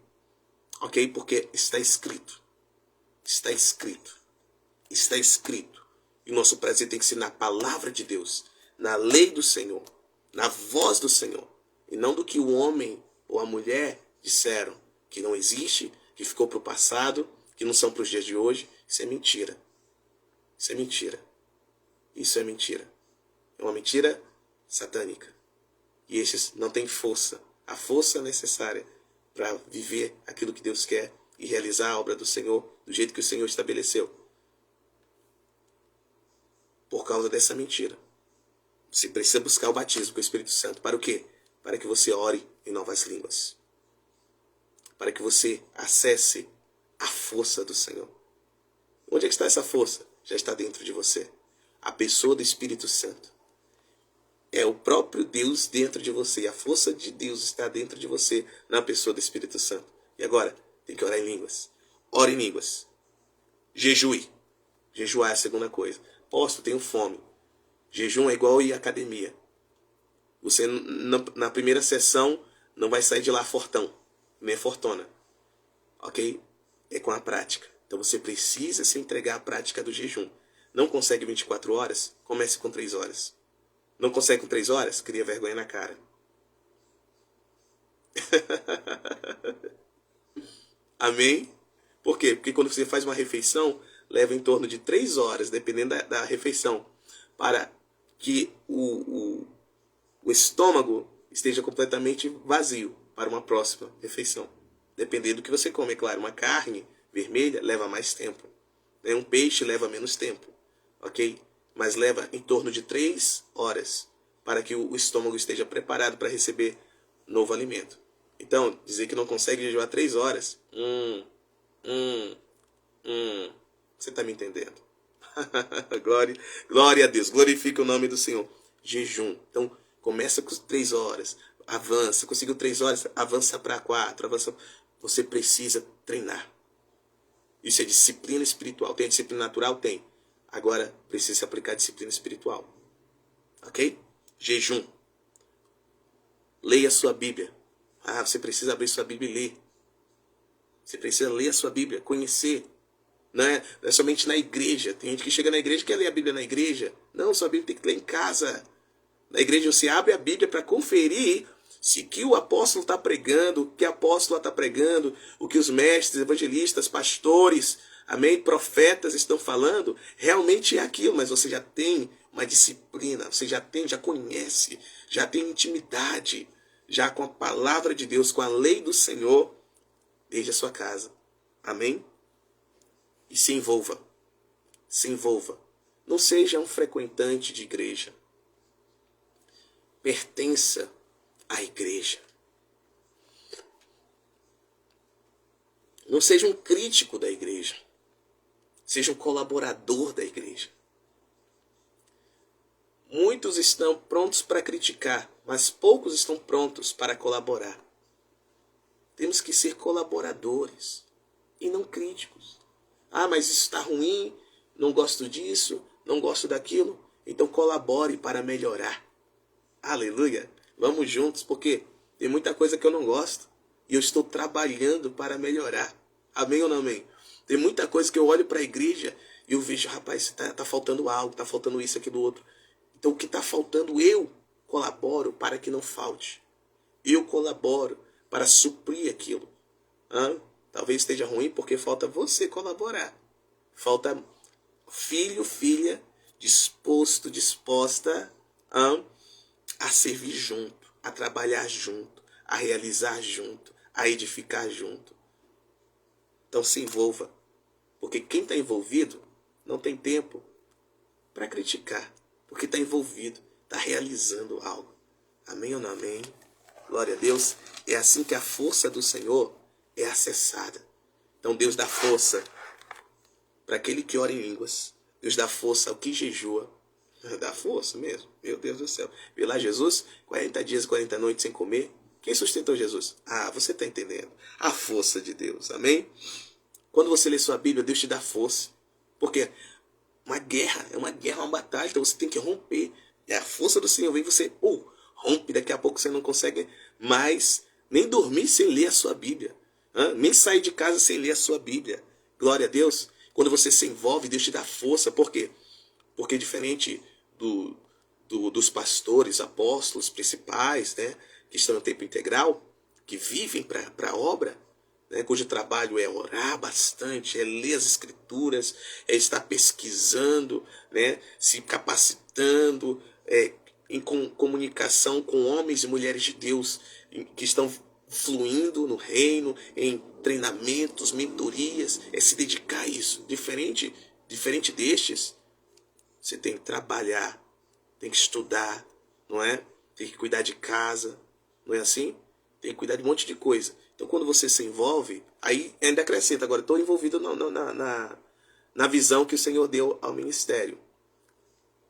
Ok? Porque está escrito. Está escrito. Está escrito. E o nosso prazer tem que ser na palavra de Deus, na lei do Senhor, na voz do Senhor, e não do que o homem ou a mulher disseram, que não existe, que ficou para o passado, que não são para os dias de hoje. Isso é mentira. Isso é mentira. Isso é mentira. É uma mentira satânica. E estes não têm força. A força necessária para viver aquilo que Deus quer e realizar a obra do Senhor do jeito que o Senhor estabeleceu. Por causa dessa mentira. Você precisa buscar o batismo com o Espírito Santo. Para o quê? Para que você ore em novas línguas. Para que você acesse a força do Senhor. Onde é que está essa força? Já está dentro de você. A pessoa do Espírito Santo. É o próprio Deus dentro de você. A força de Deus está dentro de você, na pessoa do Espírito Santo. E agora, tem que orar em línguas. Ore em línguas. Jejue. Jejuar é a segunda coisa. Apóstolo, tenho fome. Jejum é igual ir à academia. Você, na primeira sessão, não vai sair de lá fortão, nem fortona. Ok? É com a prática. Então você precisa se entregar à prática do jejum. Não consegue 24 horas? Comece com 3 horas. Não consegue com 3 horas? Cria vergonha na cara. Amém? Por quê? Porque quando você faz uma refeição, leva em torno de 3 horas, dependendo da refeição, para que o estômago esteja completamente vazio para uma próxima refeição. Dependendo do que você come, é claro. Uma carne vermelha leva mais tempo. Um peixe leva menos tempo. Ok? Mas leva em torno de 3 horas para que o estômago esteja preparado para receber novo alimento. Então, dizer que não consegue jejuar 3 horas, você está me entendendo? Glória a Deus, glorifica o nome do Senhor. Jejum. Então, começa com 3 horas, avança, conseguiu 3 horas, avança para 4, avança. Você precisa treinar. Isso é disciplina espiritual. Tem a disciplina natural? Tem. Agora, precisa se aplicar a disciplina espiritual. Ok? Jejum. Leia a sua Bíblia. Você precisa abrir sua Bíblia e ler. Você precisa ler a sua Bíblia, conhecer. Não é somente na igreja. Tem gente que chega na igreja e quer ler a Bíblia na igreja. Não, sua Bíblia tem que ler em casa. Na igreja você abre a Bíblia para conferir se que o apóstolo está pregando, o que a apóstola está pregando, o que os mestres, evangelistas, pastores, amém, profetas estão falando, realmente é aquilo, mas você já tem uma disciplina, você já conhece, já tem intimidade, já com a palavra de Deus, com a lei do Senhor, desde a sua casa. Amém? E se envolva. Se envolva. Não seja um frequentante de igreja. Pertença à igreja. Não seja um crítico da igreja. Seja um colaborador da igreja. Muitos estão prontos para criticar, mas poucos estão prontos para colaborar. Temos que ser colaboradores e não críticos. Mas isso está ruim, não gosto disso, não gosto daquilo. Então colabore para melhorar. Aleluia. Vamos juntos, porque tem muita coisa que eu não gosto. E eu estou trabalhando para melhorar. Amém ou não amém? Tem muita coisa que eu olho para a igreja e eu vejo, rapaz, tá faltando algo, tá faltando isso, aquilo, outro. Então o que está faltando, eu colaboro para que não falte. Eu colaboro para suprir aquilo. Talvez esteja ruim porque falta você colaborar. Falta filho, filha, disposta a servir junto, a trabalhar junto, a realizar junto, a edificar junto. Então se envolva. Porque quem está envolvido não tem tempo para criticar. Porque está envolvido, está realizando algo. Amém ou não amém? Glória a Deus. É assim que a força do Senhor é acessada. Então Deus dá força para aquele que ora em línguas. Deus dá força ao que jejua. Dá força mesmo. Meu Deus do céu. Viu lá Jesus? 40 dias e 40 noites sem comer. Quem sustentou Jesus? Você está entendendo. A força de Deus. Amém? Quando você lê sua Bíblia, Deus te dá força. Porque uma guerra, é uma batalha. Então você tem que romper. É a força do Senhor. Vem você, rompe. Daqui a pouco você não consegue mais nem dormir sem ler a sua Bíblia. Nem sair de casa sem ler a sua Bíblia. Glória a Deus. Quando você se envolve, Deus te dá força. Por quê? Porque diferente dos pastores, apóstolos principais, né, que estão no tempo integral, que vivem para a obra, né, cujo trabalho é orar bastante, é ler as escrituras, é estar pesquisando, né, se capacitando, em comunicação com homens e mulheres de Deus que estão fluindo no reino, em treinamentos, mentorias, é se dedicar a isso. Diferente destes, você tem que trabalhar, tem que estudar, não é? Tem que cuidar de casa, não é assim? Tem que cuidar de um monte de coisa. Então quando você se envolve, aí ainda acrescenta, agora estou envolvido na visão que o Senhor deu ao ministério.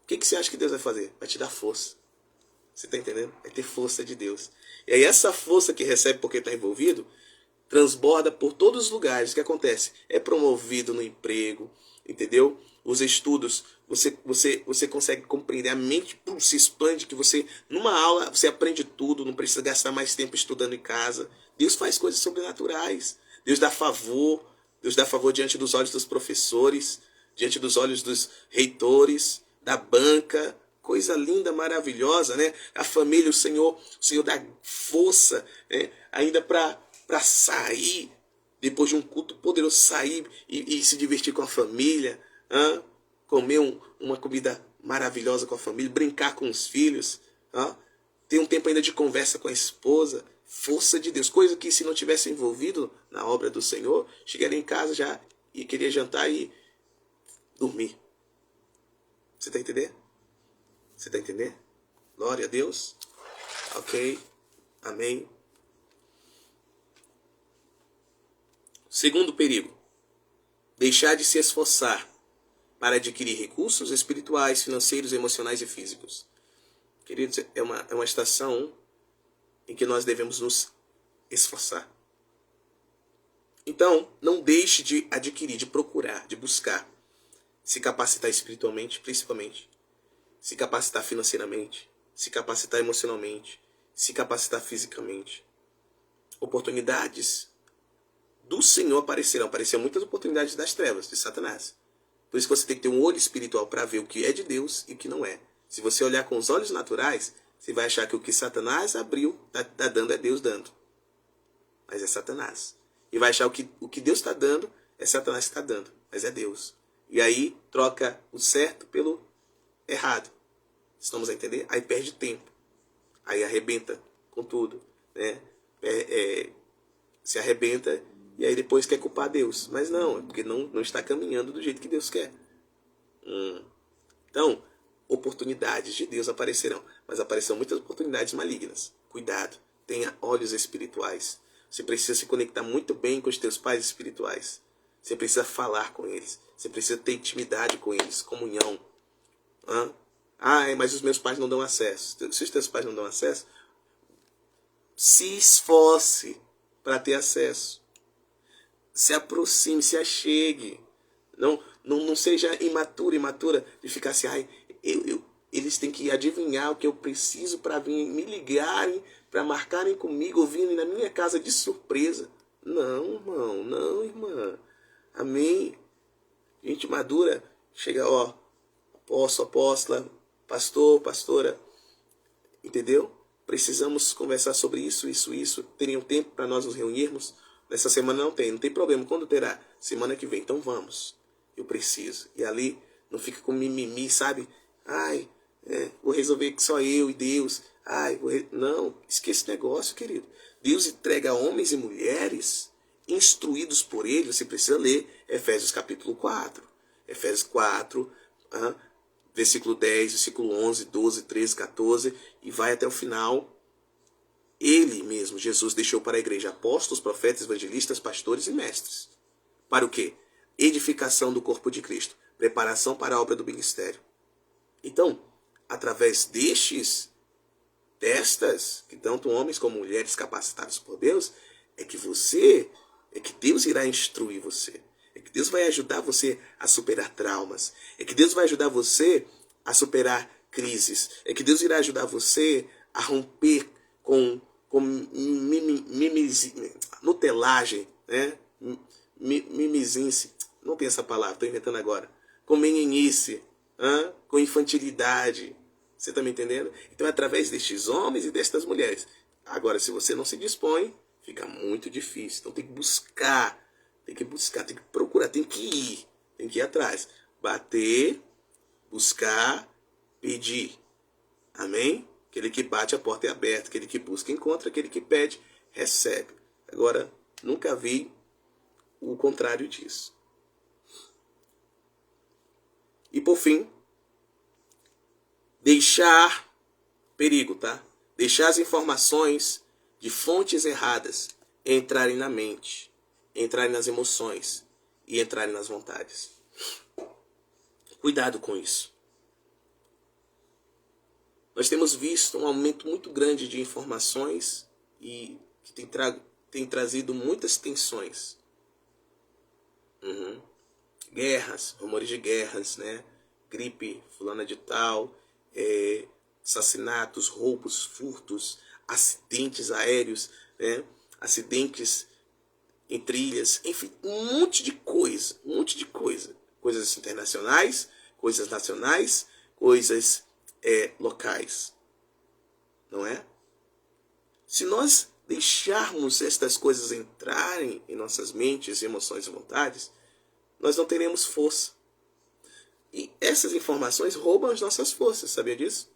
O que você acha que Deus vai fazer? Vai te dar força. Você está entendendo? Vai ter força de Deus. E aí essa força que recebe porque está envolvido, transborda por todos os lugares. O que acontece? É promovido no emprego, entendeu? os estudos, você consegue compreender, a mente se expande, que você, numa aula, você aprende tudo, não precisa gastar mais tempo estudando em casa. Deus faz coisas sobrenaturais. Deus dá favor diante dos olhos dos professores, diante dos olhos dos reitores, da banca. Coisa linda, maravilhosa, né? A família, o Senhor dá força, né? Ainda para sair, depois de um culto poderoso, sair e se divertir com a família, comer uma comida maravilhosa com a família, brincar com os filhos, ter um tempo ainda de conversa com a esposa. Força de Deus, coisa que se não tivesse envolvido na obra do Senhor, chegaria em casa já e queria jantar e dormir. Você está entendendo? Você está entendendo? Glória a Deus. Ok. Amém. Segundo perigo. Deixar de se esforçar para adquirir recursos espirituais, financeiros, emocionais e físicos. Queridos, é uma estação em que nós devemos nos esforçar. Então, não deixe de adquirir, de procurar, de buscar se capacitar espiritualmente, principalmente, se capacitar financeiramente, se capacitar emocionalmente, se capacitar fisicamente. Oportunidades do Senhor apareceram muitas oportunidades das trevas, de Satanás. Por isso que você tem que ter um olho espiritual para ver o que é de Deus e o que não é. Se você olhar com os olhos naturais, você vai achar que o que Satanás abriu, está dando, é Deus dando. Mas é Satanás. E vai achar o que Deus está dando, é Satanás que está dando. Mas é Deus. E aí troca o certo pelo errado. Estamos a entender? Aí perde tempo. Aí arrebenta com tudo. Né? Se arrebenta e aí depois quer culpar Deus. Mas não, é porque não está caminhando do jeito que Deus quer. Então, oportunidades de Deus aparecerão, mas aparecerão muitas oportunidades malignas. Cuidado, tenha olhos espirituais. Você precisa se conectar muito bem com os teus pais espirituais. Você precisa falar com eles. Você precisa ter intimidade com eles, comunhão. Mas os meus pais não dão acesso. Se os teus pais não dão acesso, se esforce para ter acesso. Se aproxime, se achegue. Não seja imatura de ficar assim, eles têm que adivinhar o que eu preciso para vir me ligarem, para marcarem comigo, ou virem na minha casa de surpresa. Não, irmão, não, irmã. Amém? Gente madura, chega, apóstolo, apóstola, pastor, pastora, entendeu? Precisamos conversar sobre isso. Teria um tempo para nós nos reunirmos? Nessa semana não tem problema. Quando terá? Semana que vem. Então vamos. Eu preciso. E ali não fica com mimimi, sabe? Vou resolver que só eu e Deus. Não, esqueça esse negócio, querido. Deus entrega homens e mulheres instruídos por Ele. Você precisa ler Efésios capítulo 4. Efésios 4, versículo 10, versículo 11, 12, 13, 14. E vai até o final. Ele mesmo, Jesus, deixou para a igreja apóstolos, profetas, evangelistas, pastores e mestres. Para o quê? Edificação do corpo de Cristo. Preparação para a obra do ministério. Então, através destas, que tanto homens como mulheres capacitados por Deus, é que Deus irá instruir você. É que Deus vai ajudar você a superar traumas. É que Deus vai ajudar você a superar crises. É que Deus irá ajudar você a romper com nutelagem, né? Mimizince, não tem essa palavra, estou inventando agora. Com meninice, com infantilidade. Você está me entendendo? Então é através destes homens e destas mulheres. Agora, se você não se dispõe, fica muito difícil. Então tem que buscar, tem que procurar, tem que ir atrás. Bater, buscar, pedir. Amém? Aquele que bate, a porta é aberta. Aquele que busca, encontra. Aquele que pede, recebe. Agora, nunca vi o contrário disso. E por fim, deixar perigo, tá? Deixar as informações de fontes erradas entrarem na mente, entrarem nas emoções e entrarem nas vontades. Cuidado com isso. Nós temos visto um aumento muito grande de informações e que tem trazido muitas tensões. guerras, rumores de guerras, né? Gripe, fulana de tal, assassinatos, roubos, furtos, acidentes aéreos, né? Acidentes em trilhas, enfim, um monte de coisa, Coisas internacionais, coisas nacionais, coisas locais, não é? Se nós deixarmos estas coisas entrarem em nossas mentes, emoções e vontades, nós não teremos força. E essas informações roubam as nossas forças, sabia disso?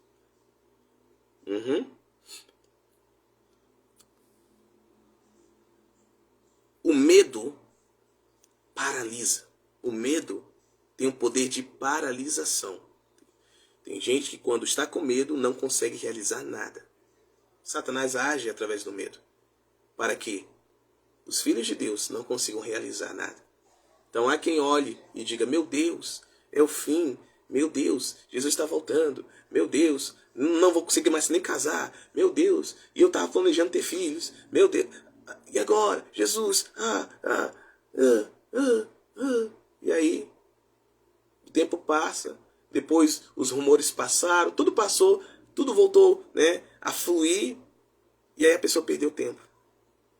O medo paralisa. O medo tem o poder de paralisação. Tem gente que quando está com medo não consegue realizar nada. Satanás age através do medo, para que os filhos de Deus não consigam realizar nada. Então há quem olhe e diga, meu Deus, é o fim, meu Deus, Jesus está voltando, meu Deus, não vou conseguir mais nem casar, meu Deus, e eu estava planejando ter filhos, meu Deus, e agora, Jesus, e aí, o tempo passa, depois os rumores passaram, tudo passou, tudo voltou, né, a fluir, e aí a pessoa perdeu o tempo,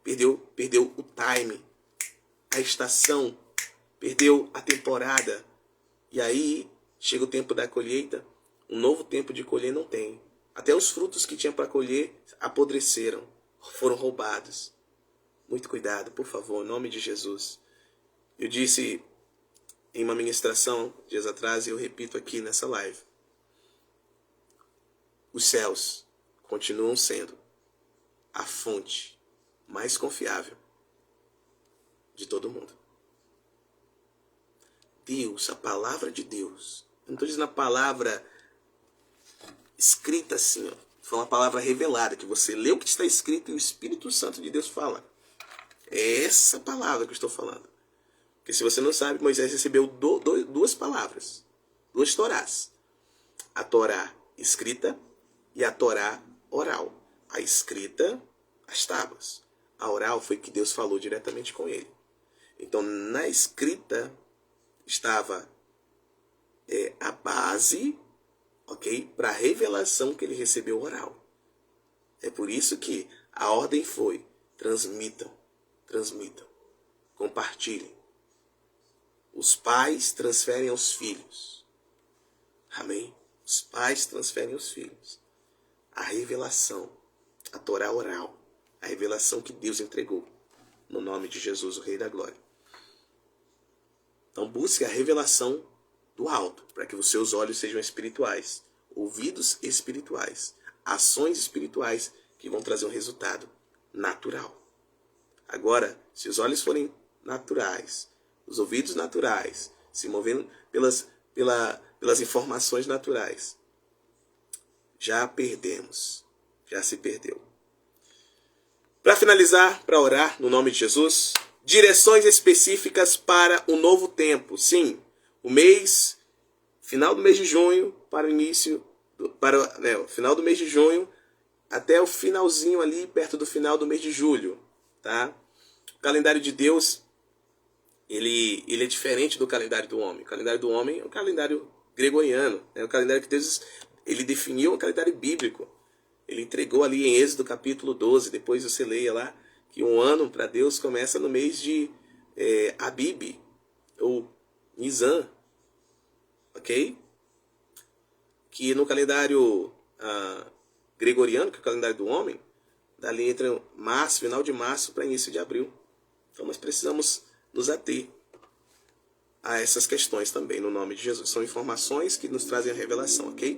perdeu o time, a estação, perdeu a temporada, e aí chega o tempo da colheita, um novo tempo de colher não tem. Até os frutos que tinha para colher apodreceram, foram roubados. Muito cuidado, por favor, em nome de Jesus. Eu disse em uma ministração dias atrás e eu repito aqui nessa live. Os céus continuam sendo a fonte mais confiável de todo mundo. Deus, a palavra de Deus. Eu não estou dizendo a palavra escrita assim, ó. Foi uma palavra revelada, que você lê o que está escrito e o Espírito Santo de Deus fala. É essa palavra que eu estou falando. Porque se você não sabe, Moisés recebeu duas palavras, duas torás. A Torá escrita e a Torá oral. A escrita, as tábuas. A oral foi que Deus falou diretamente com ele. Então, na escrita estava a base, ok, para a revelação que ele recebeu oral. É por isso que a ordem foi: transmitam, compartilhem. Os pais transferem aos filhos. Amém? Os pais transferem aos filhos a revelação, a Torá oral, a revelação que Deus entregou, no nome de Jesus, o Rei da Glória. Então busque a revelação do alto, para que os seus olhos sejam espirituais, ouvidos espirituais, ações espirituais que vão trazer um resultado natural. Agora, se os olhos forem naturais, os ouvidos naturais, se movendo pelas informações naturais, já perdemos, já se perdeu. Para finalizar, para orar no nome de Jesus, direções específicas para o novo tempo. Sim, o final do mês de junho para o início, o final do mês de junho até o finalzinho ali, perto do final do mês de julho, tá? O calendário de Deus, ele é diferente do calendário do homem. O calendário do homem é o calendário gregoriano, é o calendário que Deus ele definiu, um calendário bíblico. Ele entregou ali em Êxodo capítulo 12, depois você leia lá, que um ano para Deus começa no mês de Abib, ou Nisan, ok? Que no calendário gregoriano, que é o calendário do homem, dali entre março, final de março para início de abril. Então nós precisamos nos ater a essas questões também, no nome de Jesus. São informações que nos trazem a revelação, ok?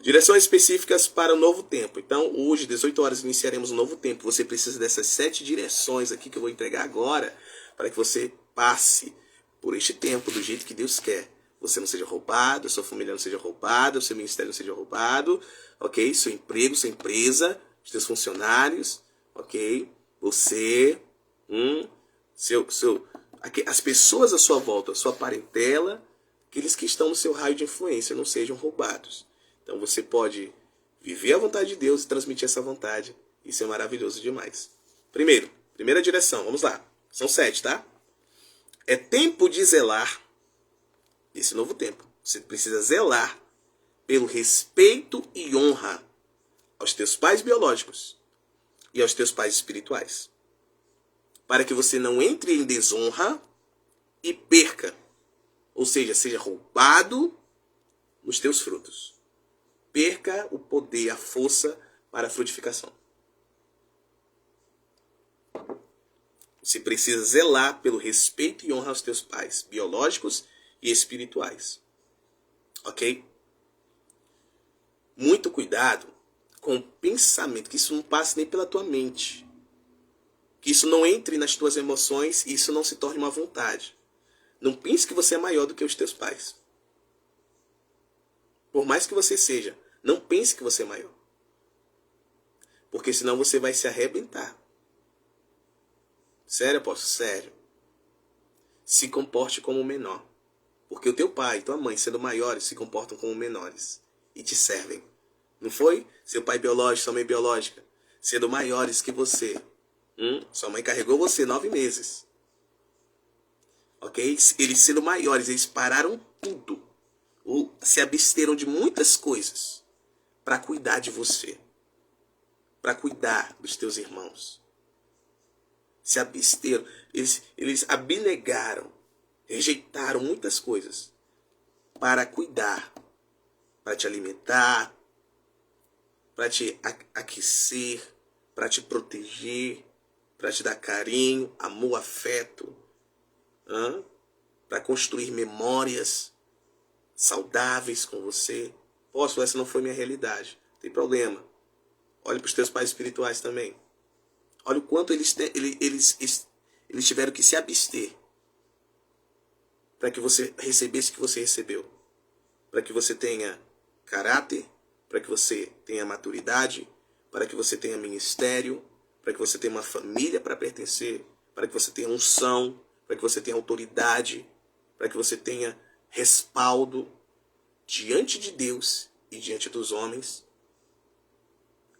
Direções específicas para o novo tempo. Então, hoje, 18 horas, iniciaremos um novo tempo. Você precisa dessas 7 direções aqui que eu vou entregar agora, para que você passe por este tempo do jeito que Deus quer. Você não seja roubado, a sua família não seja roubada, o seu ministério não seja roubado, ok? Seu emprego, sua empresa, os seus funcionários, ok? Você, as pessoas à sua volta, a sua parentela, aqueles que estão no seu raio de influência, não sejam roubados. Então você pode viver a vontade de Deus e transmitir essa vontade. Isso é maravilhoso demais. Primeira direção, vamos lá. São 7, tá? É tempo de zelar Nesse novo tempo, você precisa zelar pelo respeito e honra aos teus pais biológicos e aos teus pais espirituais, para que você não entre em desonra e perca, ou seja roubado nos teus frutos. Perca o poder, a força para a frutificação. Você precisa zelar pelo respeito e honra aos teus pais biológicos e espirituais. Ok? Muito cuidado com o pensamento, que isso não passe nem pela tua mente. Que isso não entre nas tuas emoções e isso não se torne uma vontade. Não pense que você é maior do que os teus pais. Por mais que você seja, não pense que você é maior. Porque senão você vai se arrebentar. Sério, apóstolo? Sério. Se comporte como menor. Porque o teu pai e tua mãe, sendo maiores, se comportam como menores. E te servem. Não foi? Seu pai biológico, sua mãe biológica, sendo maiores que você. Sua mãe carregou você 9 meses. Ok? Eles sendo maiores, eles pararam tudo. Ou se absteram de muitas coisas para cuidar de você. Para cuidar dos teus irmãos. Se absteram. Eles abnegaram. Rejeitaram muitas coisas para cuidar. Para te alimentar. Para te aquecer. Para te proteger. Para te dar carinho, amor, afeto. Para construir memórias saudáveis com você. Posso, essa não foi minha realidade. Não tem problema. Olhe para os teus pais espirituais também. Olha o quanto eles tiveram que se abster para que você recebesse o que você recebeu. Para que você tenha caráter, para que você tenha maturidade, para que você tenha ministério, para que você tenha uma família para pertencer, para que você tenha unção, para que você tenha autoridade, para que você tenha respaldo diante de Deus e diante dos homens.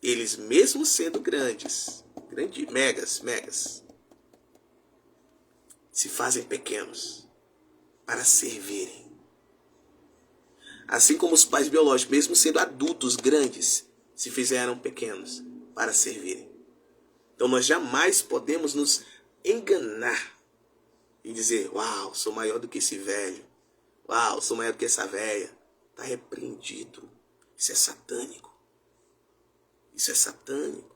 Eles mesmo sendo grandes, megas, se fazem pequenos para servirem. Assim como os pais biológicos, mesmo sendo adultos grandes, se fizeram pequenos para servirem. Então nós jamais podemos nos enganar e dizer, uau, sou maior do que esse velho. Uau, sou maior do que essa velha. Está repreendido. Isso é satânico. Isso é satânico.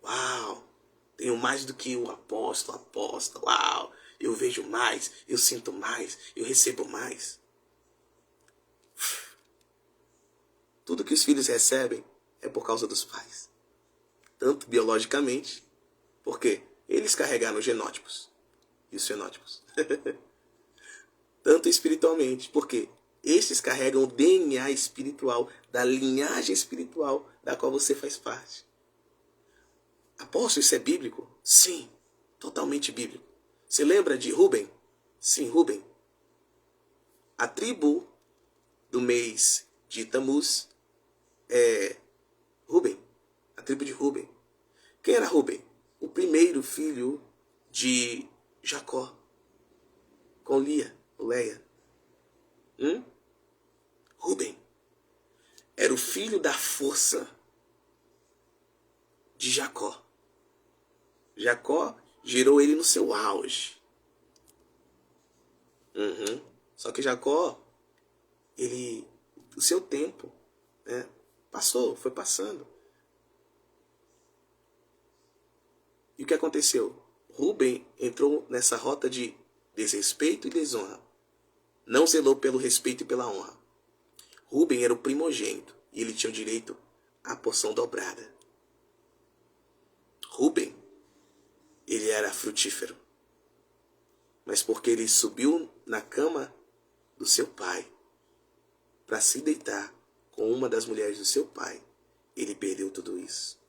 Uau, tenho mais do que o apóstolo, apóstolo. Uau, eu vejo mais, eu sinto mais, eu recebo mais. Tudo que os filhos recebem é por causa dos pais. Tanto biologicamente, porque eles carregaram os genótipos e os fenótipos. Tanto espiritualmente, porque estes carregam o DNA espiritual, da linhagem espiritual da qual você faz parte. Apóstolo, isso é bíblico? Sim, totalmente bíblico. Você lembra de Rúben? Sim, Rúben. A tribo do mês de Tamuz é Rúben. A tribo de Rúben. Quem era Rúben? O primeiro filho de Jacó. Com Leia. Rúben era o filho da força de Jacó. Jacó gerou ele no seu auge. Só que Jacó, o seu tempo, né, foi passando. E o que aconteceu? Rúben entrou nessa rota de desrespeito e desonra. Não zelou pelo respeito e pela honra. Rúben era o primogênito e ele tinha o direito à porção dobrada. Rúben, ele era frutífero. Mas porque ele subiu na cama do seu pai para se deitar com uma das mulheres do seu pai, ele perdeu tudo isso.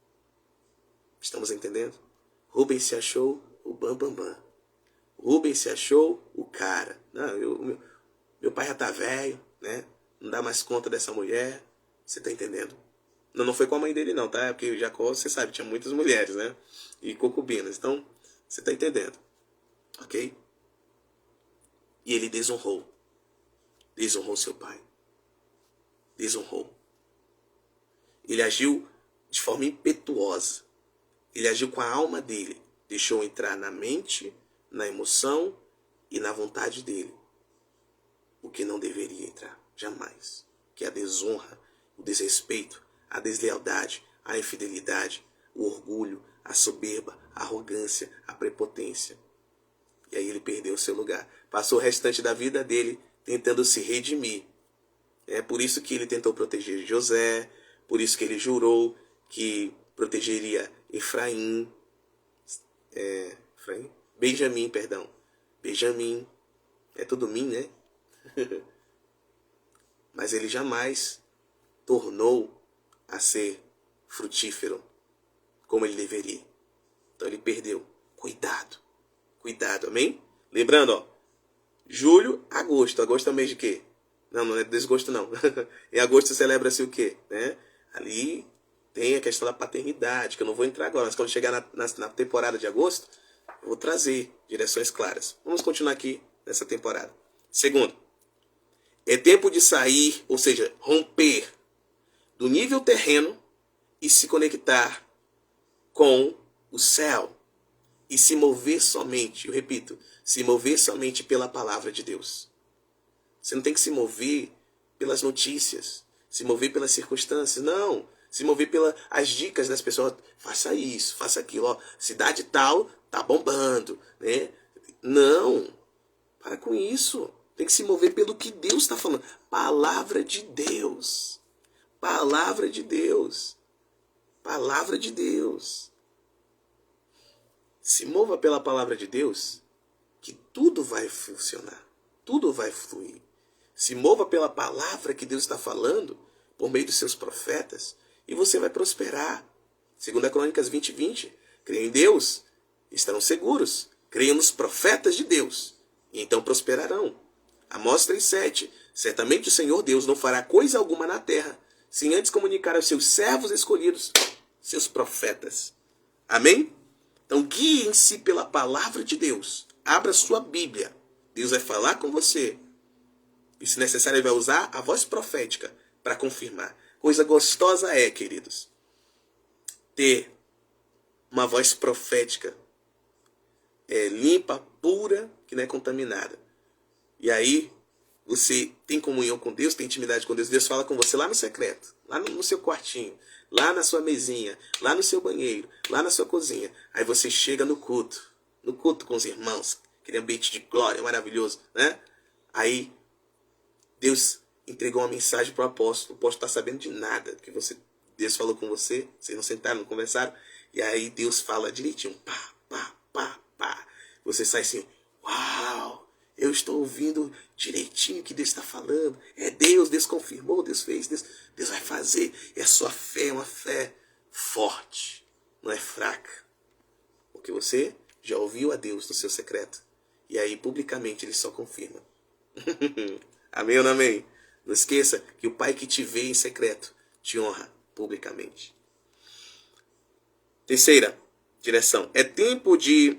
Estamos entendendo? Rúben se achou o bambambam. Rúben se achou o cara. Não, meu pai já tá velho, né? Não dá mais conta dessa mulher. Você tá entendendo? Não foi com a mãe dele não, tá? Porque Jacó, você sabe, tinha muitas mulheres, né? E concubinas. Então, você tá entendendo. Ok? E ele desonrou. Desonrou seu pai. Desonrou. Ele agiu de forma impetuosa. Ele agiu com a alma dele. Deixou entrar na mente, na emoção e na vontade dele. O que não deveria entrar. Jamais. Que é a desonra, o desrespeito, a deslealdade, a infidelidade, o orgulho, a soberba, a arrogância, a prepotência. E aí ele perdeu o seu lugar. Passou o restante da vida dele tentando se redimir. É por isso que ele tentou proteger José, por isso que ele jurou que protegeria Efraim, Benjamim, perdão. Benjamim, é tudo mim, né? Mas ele jamais tornou a ser frutífero como ele deveria. Então ele perdeu. Cuidado. Cuidado, amém? Lembrando, ó, julho, agosto. Agosto é o mês de quê? Não é desgosto não. Em agosto celebra-se o quê? Né? Ali tem a questão da paternidade, que eu não vou entrar agora, mas quando chegar na temporada de agosto, eu vou trazer direções claras. Vamos continuar aqui nessa temporada. Segundo, é tempo de sair, ou seja, romper do nível terreno e se conectar com o céu. E se mover somente, eu repito, se mover somente pela palavra de Deus. Você não tem que se mover pelas notícias, se mover pelas circunstâncias, não. Se mover pelas dicas das pessoas, faça isso, faça aquilo, ó, cidade tal tá bombando, né? Não, para com isso. Tem que se mover pelo que Deus está falando. Palavra de Deus. Palavra de Deus. Palavra de Deus. Se mova pela palavra de Deus, que tudo vai funcionar. Tudo vai fluir. Se mova pela palavra que Deus está falando, por meio dos seus profetas, e você vai prosperar. 2 Crônicas 20:20. Creiam em Deus, estarão seguros. Creiam nos profetas de Deus, e então prosperarão. Amós 3:7. Certamente o Senhor Deus não fará coisa alguma na terra, sem antes comunicar aos seus servos escolhidos, seus profetas. Amém? Então guiem-se pela palavra de Deus. Abra sua Bíblia. Deus vai falar com você. E se necessário, ele vai usar a voz profética para confirmar. Coisa gostosa é, queridos, ter uma voz profética limpa, pura, que não é contaminada. E aí você tem comunhão com Deus, tem intimidade com Deus. Deus fala com você lá no secreto, lá no seu quartinho, lá na sua mesinha, lá no seu banheiro, lá na sua cozinha. Aí você chega no culto com os irmãos, aquele ambiente de glória maravilhoso, né? Aí Deus entregou uma mensagem para o apóstolo está sabendo de nada, que Deus falou com você, vocês não sentaram, não conversaram, e aí Deus fala direitinho, pá, pá, pá, pá. Você sai assim, uau, eu estou ouvindo direitinho o que Deus está falando. É Deus confirmou, Deus fez, Deus vai fazer. E a sua fé é uma fé forte, não é fraca. Porque você já ouviu a Deus no seu secreto. E aí, publicamente, ele só confirma. Amém ou não amém? Não esqueça que o Pai que te vê em secreto te honra publicamente. Terceira direção. É tempo de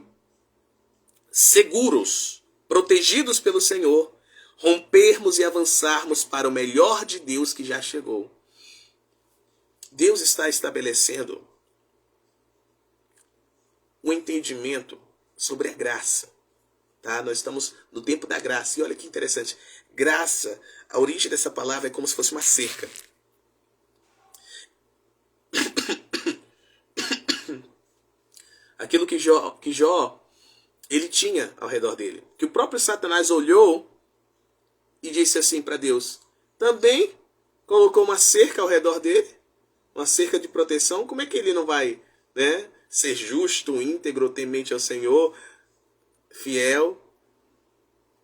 seguros, protegidos pelo Senhor, rompermos e avançarmos para o melhor de Deus que já chegou. Deus está estabelecendo um entendimento sobre a graça. Tá? Nós estamos no tempo da graça. E olha que interessante. Graça, a origem dessa palavra é como se fosse uma cerca. Aquilo que Jó ele tinha ao redor dele. Que o próprio Satanás olhou e disse assim para Deus. Também colocou uma cerca ao redor dele. Uma cerca de proteção. Como é que ele não vai, né, ser justo, íntegro, temente ao Senhor, fiel?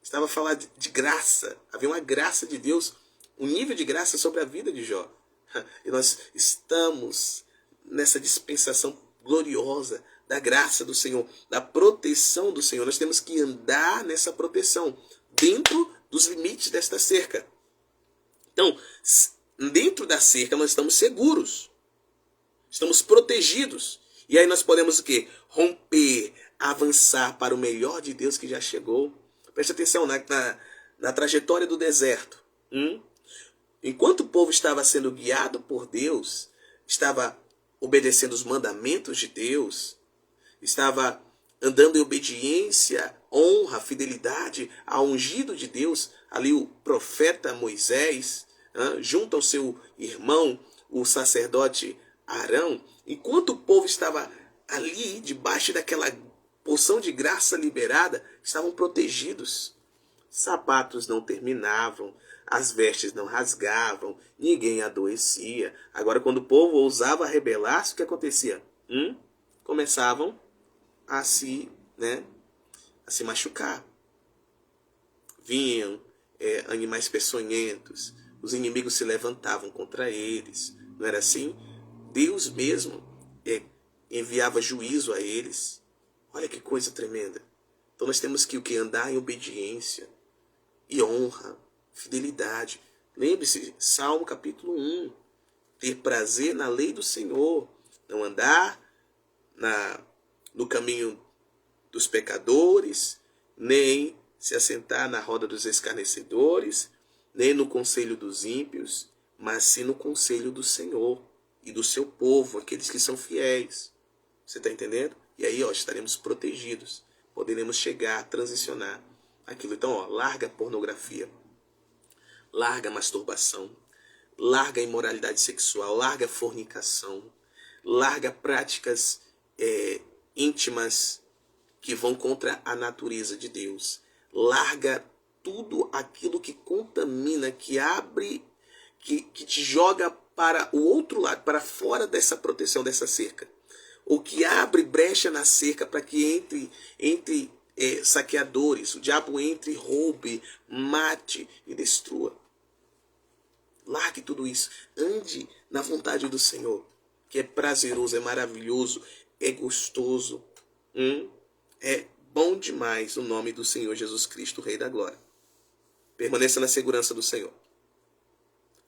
Estava a falar de graça. Havia uma graça de Deus, um nível de graça sobre a vida de Jó. E nós estamos nessa dispensação gloriosa da graça do Senhor, da proteção do Senhor. Nós temos que andar nessa proteção, dentro dos limites desta cerca. Então, dentro da cerca nós estamos seguros. Estamos protegidos. E aí nós podemos o quê? Romper, avançar para o melhor de Deus que já chegou. Preste atenção na trajetória do deserto. Enquanto o povo estava sendo guiado por Deus, estava obedecendo os mandamentos de Deus, estava andando em obediência, honra, fidelidade ao ungido de Deus, ali o profeta Moisés, junto ao seu irmão, o sacerdote Arão, enquanto o povo estava ali, debaixo daquela porção de graça liberada, estavam protegidos. Sapatos não terminavam, as vestes não rasgavam, ninguém adoecia. Agora, quando o povo ousava rebelar-se, o que acontecia? Começavam a se machucar. Vinham animais peçonhentos, os inimigos se levantavam contra eles. Não era assim? Deus mesmo enviava juízo a eles. Olha que coisa tremenda. Então nós temos que andar em obediência e honra, fidelidade. Lembre-se, Salmo capítulo 1. Ter prazer na lei do Senhor. Não andar no caminho dos pecadores, nem se assentar na roda dos escarnecedores, nem no conselho dos ímpios, mas sim no conselho do Senhor e do seu povo, aqueles que são fiéis. Você está entendendo? E aí, estaremos protegidos. Poderemos chegar, transicionar aquilo. Então, larga a pornografia, larga a masturbação, larga a imoralidade sexual, larga a fornicação, larga práticas íntimas que vão contra a natureza de Deus. Larga tudo aquilo que contamina, que abre, que te joga para o outro lado, para fora dessa proteção, dessa cerca. Ou que abre brecha na cerca para que entre saqueadores, o diabo entre, roube, mate e destrua. Largue tudo isso. Ande na vontade do Senhor, que é prazeroso, é maravilhoso, é gostoso. É bom demais o nome do Senhor Jesus Cristo, Rei da Glória. Permaneça na segurança do Senhor.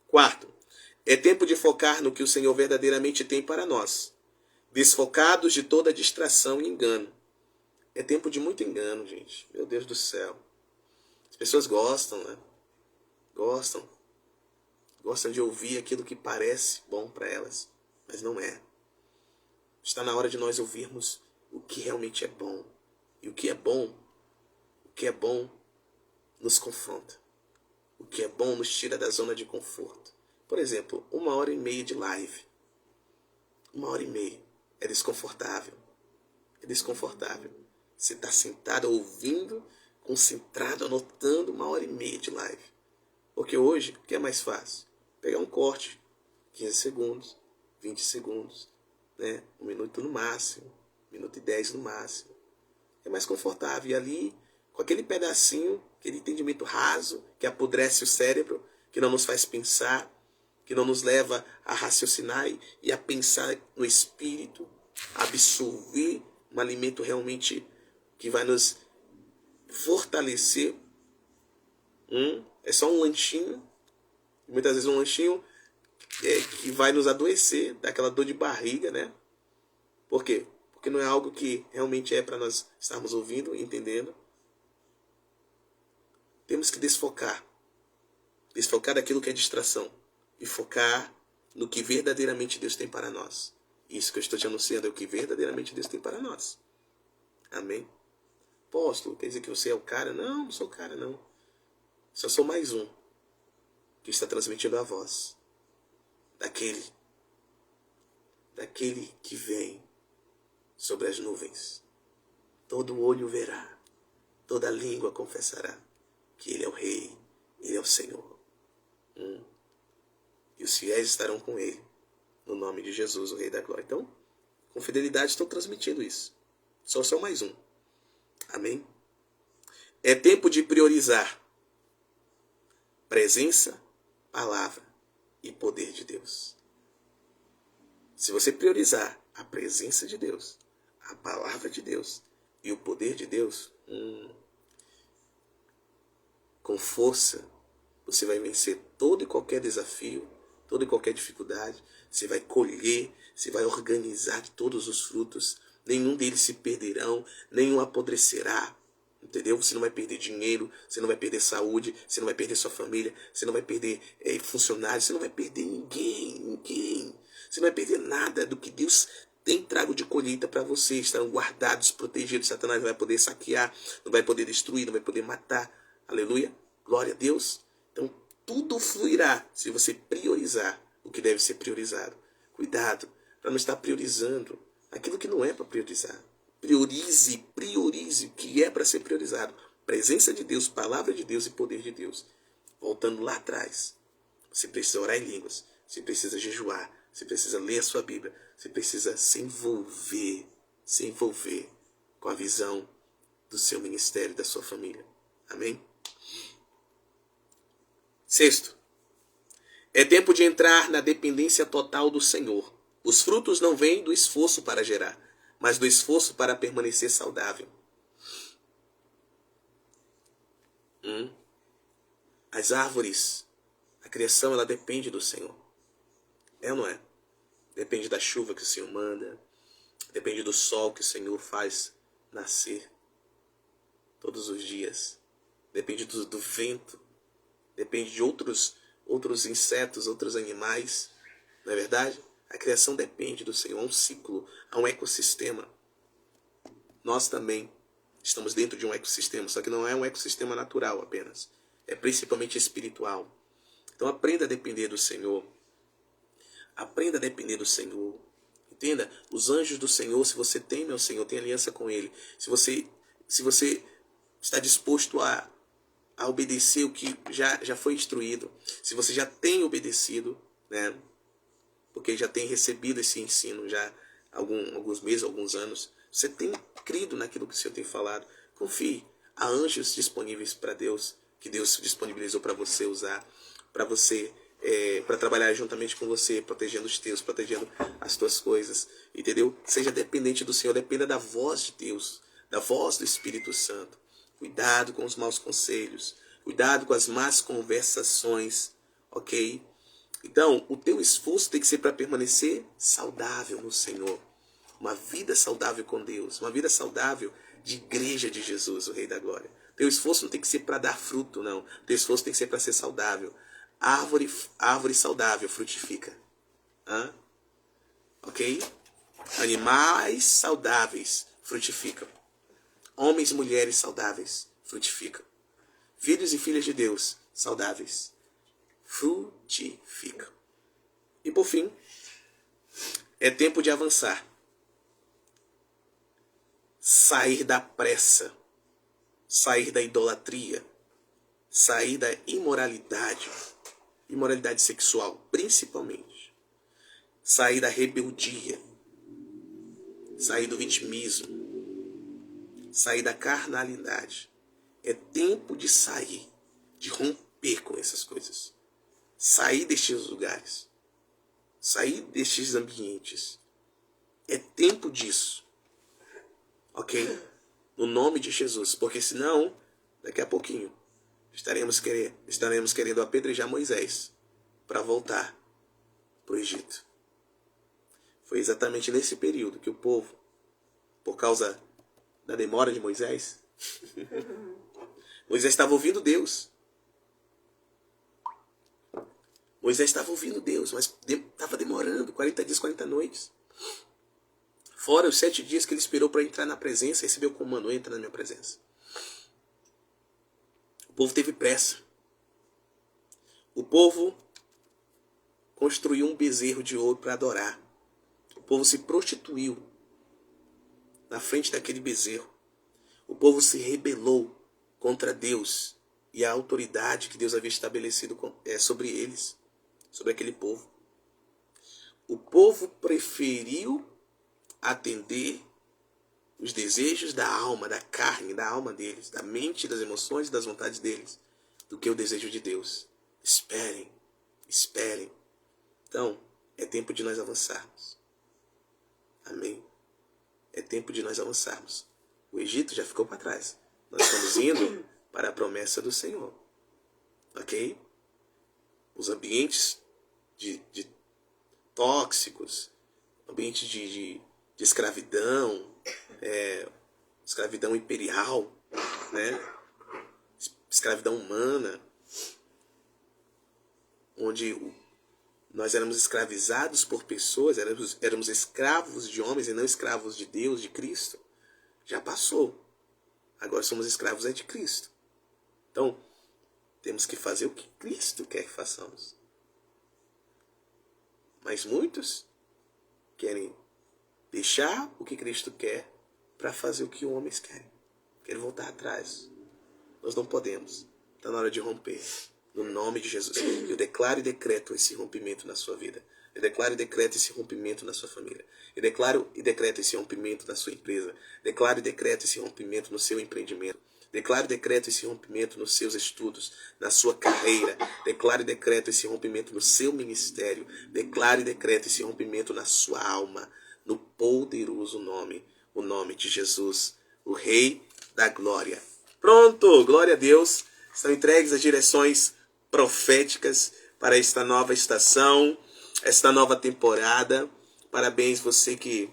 Quarto, é tempo de focar no que o Senhor verdadeiramente tem para nós. Desfocados de toda distração e engano. É tempo de muito engano, gente. Meu Deus do céu. As pessoas gostam, né? Gostam de ouvir aquilo que parece bom para elas, mas não é. Está na hora de nós ouvirmos o que realmente é bom. E o que é bom nos confronta. O que é bom nos tira da zona de conforto. Por exemplo, 1h30 de live. 1h30 é desconfortável. É desconfortável. Você está sentado ouvindo, concentrado, anotando 1h30 de live. Porque hoje, o que é mais fácil? Pegar um corte, 15 segundos, 20 segundos, 1 minuto no máximo, 1 minuto e 10 no máximo. É mais confortável. E ali, com aquele pedacinho, aquele entendimento raso, que apodrece o cérebro, que não nos faz pensar, que não nos leva a raciocinar e a pensar no espírito, a absorver um alimento realmente que vai nos fortalecer. É só um lanchinho, muitas vezes um lanchinho que vai nos adoecer, daquela dor de barriga, né? Por quê? Porque não é algo que realmente é para nós estarmos ouvindo e entendendo. Temos que desfocar daquilo que é distração e focar no que verdadeiramente Deus tem para nós. Isso que eu estou te anunciando é o que verdadeiramente Deus tem para nós. Amém? Apóstolo, quer dizer que você é o cara? Não, não sou o cara, não. Só sou mais um que está transmitindo a voz daquele que vem sobre as nuvens. Todo olho verá, toda língua confessará que Ele é o Rei, Ele é o Senhor. E os fiéis estarão com Ele, no nome de Jesus, o Rei da Glória. Então, com fidelidade estou transmitindo isso. Só sou mais um. Amém? É tempo de priorizar presença, palavra e poder de Deus. Se você priorizar a presença de Deus, a palavra de Deus e o poder de Deus, com força, você vai vencer todo e qualquer desafio, toda e qualquer dificuldade. Você vai colher, você vai organizar todos os frutos. Nenhum deles se perderão, nenhum apodrecerá. Entendeu? Você não vai perder dinheiro, você não vai perder saúde, você não vai perder sua família, você não vai perder funcionários, você não vai perder ninguém. Você não vai perder nada do que Deus tem trago de colheita para você. Estarão guardados, protegidos. Satanás não vai poder saquear, não vai poder destruir, não vai poder matar. Aleluia. Glória a Deus. Então, tudo fluirá se você priorizar o que deve ser priorizado. Cuidado para não estar priorizando aquilo que não é para priorizar. Priorize o que é para ser priorizado. Presença de Deus, palavra de Deus e poder de Deus. Voltando lá atrás, você precisa orar em línguas, você precisa jejuar, você precisa ler a sua Bíblia, você precisa se envolver com a visão do seu ministério, da sua família. Amém? Sexto, é tempo de entrar na dependência total do Senhor. Os frutos não vêm do esforço para gerar, mas do esforço para permanecer saudável. As árvores, a criação, ela depende do Senhor. É ou não é? Depende da chuva que o Senhor manda, depende do sol que o Senhor faz nascer todos os dias, depende do vento, depende de outros insetos, outros animais. Não é verdade? A criação depende do Senhor, há um ciclo, há um ecossistema. Nós também estamos dentro de um ecossistema, só que não é um ecossistema natural apenas. É principalmente espiritual. Então aprenda a depender do Senhor. Aprenda a depender do Senhor. Entenda, os anjos do Senhor, se você teme ao Senhor, tem aliança com Ele. Se você está disposto a obedecer o que já foi instruído, se você já tem obedecido, né? Porque já tem recebido esse ensino já há alguns meses, alguns anos, você tem crido naquilo que o Senhor tem falado, confie. Há anjos disponíveis para Deus, que Deus disponibilizou para você usar, para você, para trabalhar juntamente com você, protegendo os teus, protegendo as tuas coisas, entendeu? Seja dependente do Senhor, dependa da voz de Deus, da voz do Espírito Santo. Cuidado com os maus conselhos, cuidado com as más conversações, ok? Então, o teu esforço tem que ser para permanecer saudável no Senhor. Uma vida saudável com Deus, uma vida saudável de igreja de Jesus, o Rei da Glória. Teu esforço não tem que ser para dar fruto, não. Teu esforço tem que ser para ser saudável. Árvore saudável frutifica. Ok? Animais saudáveis frutificam. Homens e mulheres saudáveis frutificam. Filhos e filhas de Deus saudáveis frutificam. E por fim, é tempo de avançar. Sair da pressa, sair da idolatria, sair da imoralidade sexual, principalmente. Sair da rebeldia, sair do vitimismo, sair da carnalidade. É tempo de sair, de romper com essas coisas. Sair destes lugares, sair destes ambientes. É tempo disso. Ok? No nome de Jesus. Porque senão, daqui a pouquinho, estaremos querendo apedrejar Moisés para voltar para o Egito. Foi exatamente nesse período que o povo, por causa da demora de Moisés, Moisés estava ouvindo Deus. Moisés estava ouvindo Deus, mas estava demorando 40 dias, 40 noites. Fora os 7 dias que ele esperou para entrar na presença, recebeu o comando, entra na minha presença. O povo teve pressa. O povo construiu um bezerro de ouro para adorar. O povo se prostituiu na frente daquele bezerro. O povo se rebelou contra Deus e a autoridade que Deus havia estabelecido sobre eles, sobre aquele povo. O povo preferiu atender os desejos da alma, da carne, da alma deles, da mente, das emoções e das vontades deles, do que o desejo de Deus. Esperem. Então, é tempo de nós avançarmos. Amém? É tempo de nós avançarmos. O Egito já ficou para trás. Nós estamos indo para a promessa do Senhor. Ok? Os ambientes de tóxicos, ambientes de escravidão, escravidão imperial, né? Escravidão humana, onde nós éramos escravizados por pessoas, éramos escravos de homens e não escravos de Deus, de Cristo. Já passou. Agora somos escravos de Cristo. Então, temos que fazer o que Cristo quer que façamos. Mas muitos querem deixar o que Cristo quer para fazer o que os homens querem. Querem voltar atrás. Nós não podemos. Está na hora de romper. No nome de Jesus. Eu declaro e decreto esse rompimento na sua vida. Eu declaro e decreto esse rompimento na sua família. Eu declaro e decreto esse rompimento na sua empresa. Declaro e decreto esse rompimento no seu empreendimento. Declaro e decreto esse rompimento nos seus estudos, na sua carreira. Declaro e decreto esse rompimento no seu ministério. Declaro e decreto esse rompimento na sua alma. No poderoso nome, o nome de Jesus, o Rei da Glória. Pronto, glória a Deus. Estão entregues as direções proféticas para esta nova estação, esta nova temporada. Parabéns você que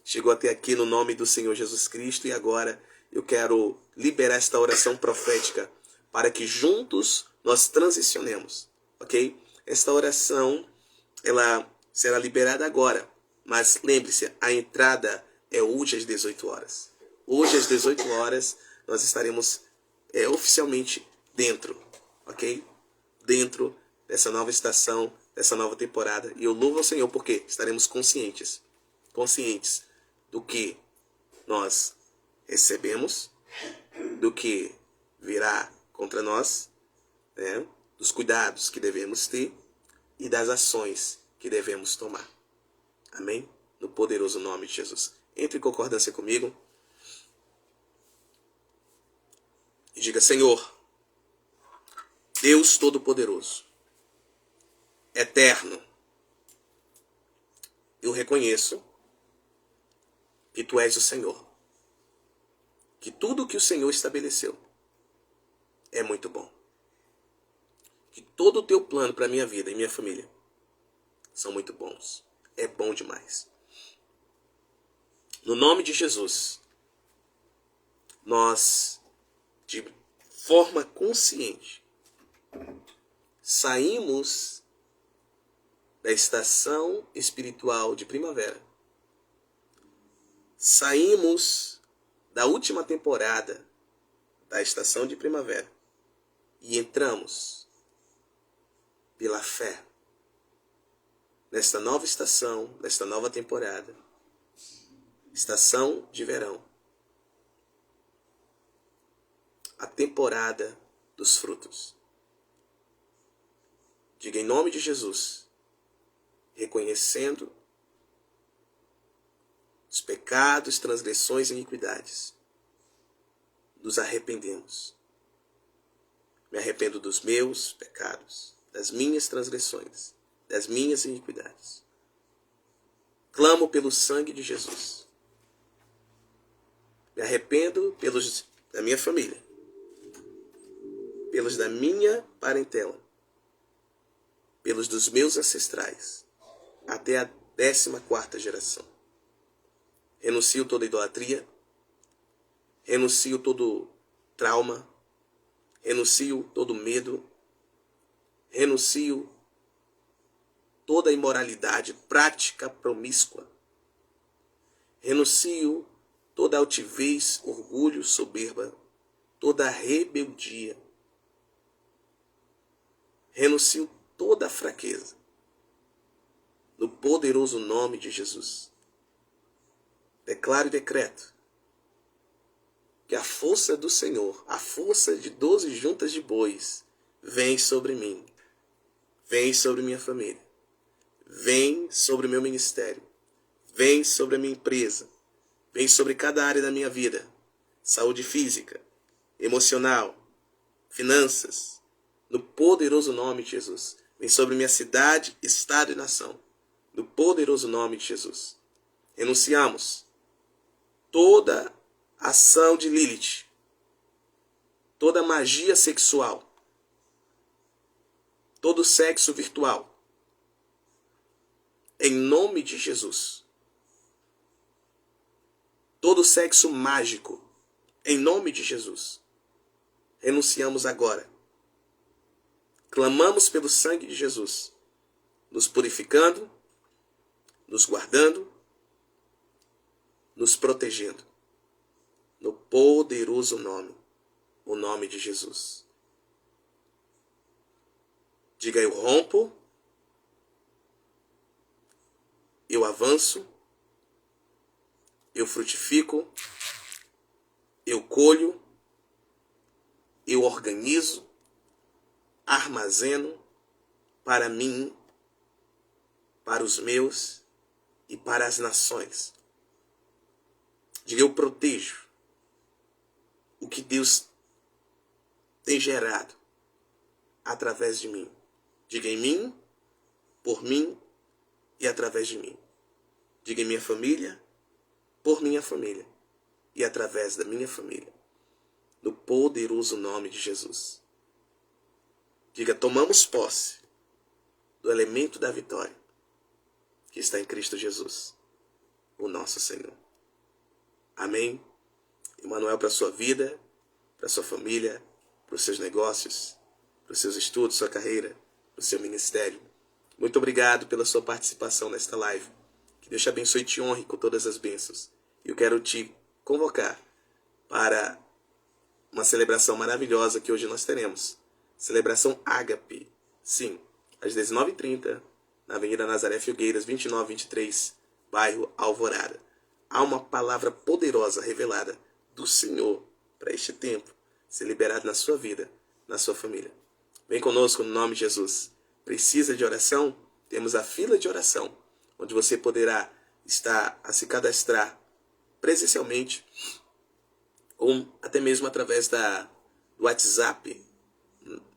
chegou até aqui no nome do Senhor Jesus Cristo. E agora eu quero liberar esta oração profética para que juntos nós transicionemos, ok? Esta oração, ela será liberada agora. Mas lembre-se, a entrada é hoje às 18 horas. Hoje às 18 horas nós estaremos oficialmente dentro, ok? Dentro dessa nova estação, dessa nova temporada. E eu louvo ao Senhor porque estaremos conscientes do que nós recebemos, do que virá contra nós, né? Dos cuidados que devemos ter e das ações que devemos tomar. Amém? No poderoso nome de Jesus. Entre em concordância comigo e diga: Senhor, Deus Todo-Poderoso, Eterno, eu reconheço que Tu és o Senhor, que tudo que o Senhor estabeleceu é muito bom, que todo o Teu plano para a minha vida e minha família são muito bons, é bom demais. No nome de Jesus, nós, de forma consciente, saímos da estação espiritual de primavera. Saímos da última temporada da estação de primavera e entramos pela fé nesta nova estação, nesta nova temporada, estação de verão, a temporada dos frutos. Diga em nome de Jesus, reconhecendo os pecados, transgressões e iniquidades, nos arrependemos. Me arrependo dos meus pecados, das minhas transgressões, das minhas iniquidades. Clamo pelo sangue de Jesus. Me arrependo pelos da minha família, pelos da minha parentela, pelos dos meus ancestrais, até a 14ª geração. Renuncio toda idolatria, renuncio todo trauma, renuncio todo medo, renuncio toda imoralidade, prática promíscua, renuncio toda altivez, orgulho, soberba, toda rebeldia, renuncio toda fraqueza, no poderoso nome de Jesus. Declaro e decreto que a força do Senhor, a força de 12 juntas de bois, vem sobre mim, vem sobre minha família, vem sobre o meu ministério, vem sobre a minha empresa, vem sobre cada área da minha vida, saúde física, emocional, finanças, no poderoso nome de Jesus. Vem sobre minha cidade, estado e nação, no poderoso nome de Jesus. Renunciamos toda ação de Lilith, toda magia sexual, todo sexo virtual, em nome de Jesus. Todo sexo mágico, em nome de Jesus. renunciamos agora. Clamamos pelo sangue de Jesus, nos purificando, nos guardando, nos protegendo. No poderoso nome, o nome de Jesus. Diga: eu rompo, eu avanço, eu frutifico, eu colho, eu organizo, armazeno para mim, para os meus e para as nações. Diga: eu protejo o que Deus tem gerado através de mim. Diga: em mim, por mim e através de mim. Diga: em minha família, por minha família e através da minha família. No poderoso nome de Jesus. Diga: tomamos posse do elemento da vitória que está em Cristo Jesus, o nosso Senhor. Amém? Emmanuel, para a sua vida, para a sua família, para os seus negócios, para os seus estudos, sua carreira, para o seu ministério. Muito obrigado pela sua participação nesta live. Que Deus te abençoe e te honre com todas as bênçãos. Eu quero te convocar para uma celebração maravilhosa que hoje nós teremos. Celebração Ágape. Sim, às 19h30, na Avenida Nazaré Filgueiras, 2923, bairro Alvorada. Há uma palavra poderosa revelada do Senhor para este tempo ser liberado na sua vida, na sua família. Vem conosco no nome de Jesus. Precisa de oração? Temos a fila de oração, onde você poderá estar a se cadastrar presencialmente ou até mesmo através do WhatsApp.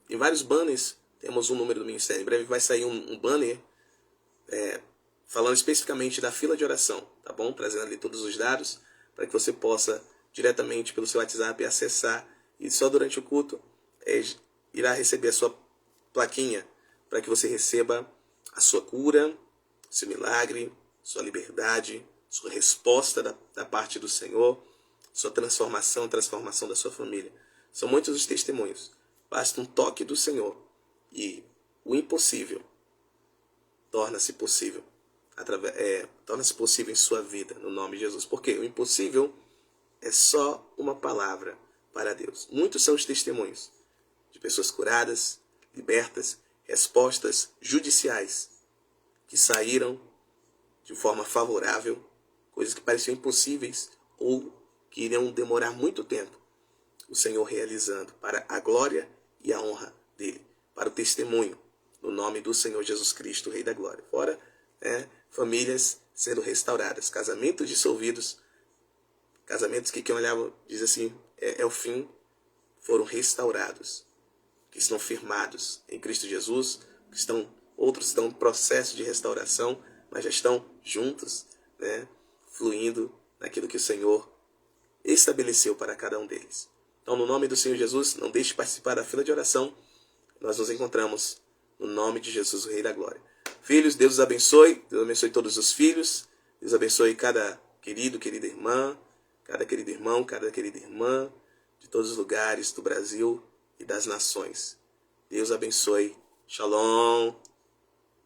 Em vários banners temos um número do Ministério. Em breve vai sair um banner falando especificamente da fila de oração, tá bom? Trazendo ali todos os dados para que você possa diretamente pelo seu WhatsApp acessar, e só durante o culto irá receber a sua plaquinha para que você receba a sua cura, seu milagre, sua liberdade, sua resposta da parte do Senhor, sua transformação da sua família. São muitos os testemunhos. Basta um toque do Senhor e o impossível torna-se possível. Torna-se possível em sua vida, no nome de Jesus. Porque o impossível é só uma palavra para Deus. Muitos são os testemunhos de pessoas curadas, libertas, respostas judiciais que saíram de forma favorável, coisas que pareciam impossíveis ou que iriam demorar muito tempo. O Senhor realizando para a glória e a honra dele, para o testemunho, no nome do Senhor Jesus Cristo, Rei da Glória. Fora, famílias sendo restauradas, casamentos dissolvidos, casamentos que quem olhava diz assim, é o fim, foram restaurados, que estão firmados em Cristo Jesus, outros estão em processo de restauração, mas já estão juntos, fluindo naquilo que o Senhor estabeleceu para cada um deles. Então, no nome do Senhor Jesus, não deixe de participar da fila de oração. Nós nos encontramos no nome de Jesus, o Rei da Glória. Filhos, Deus os abençoe. Deus abençoe todos os filhos. Deus abençoe cada querido, querida irmã, cada querido irmão, cada querida irmã, de todos os lugares do Brasil e das nações. Deus abençoe. Shalom.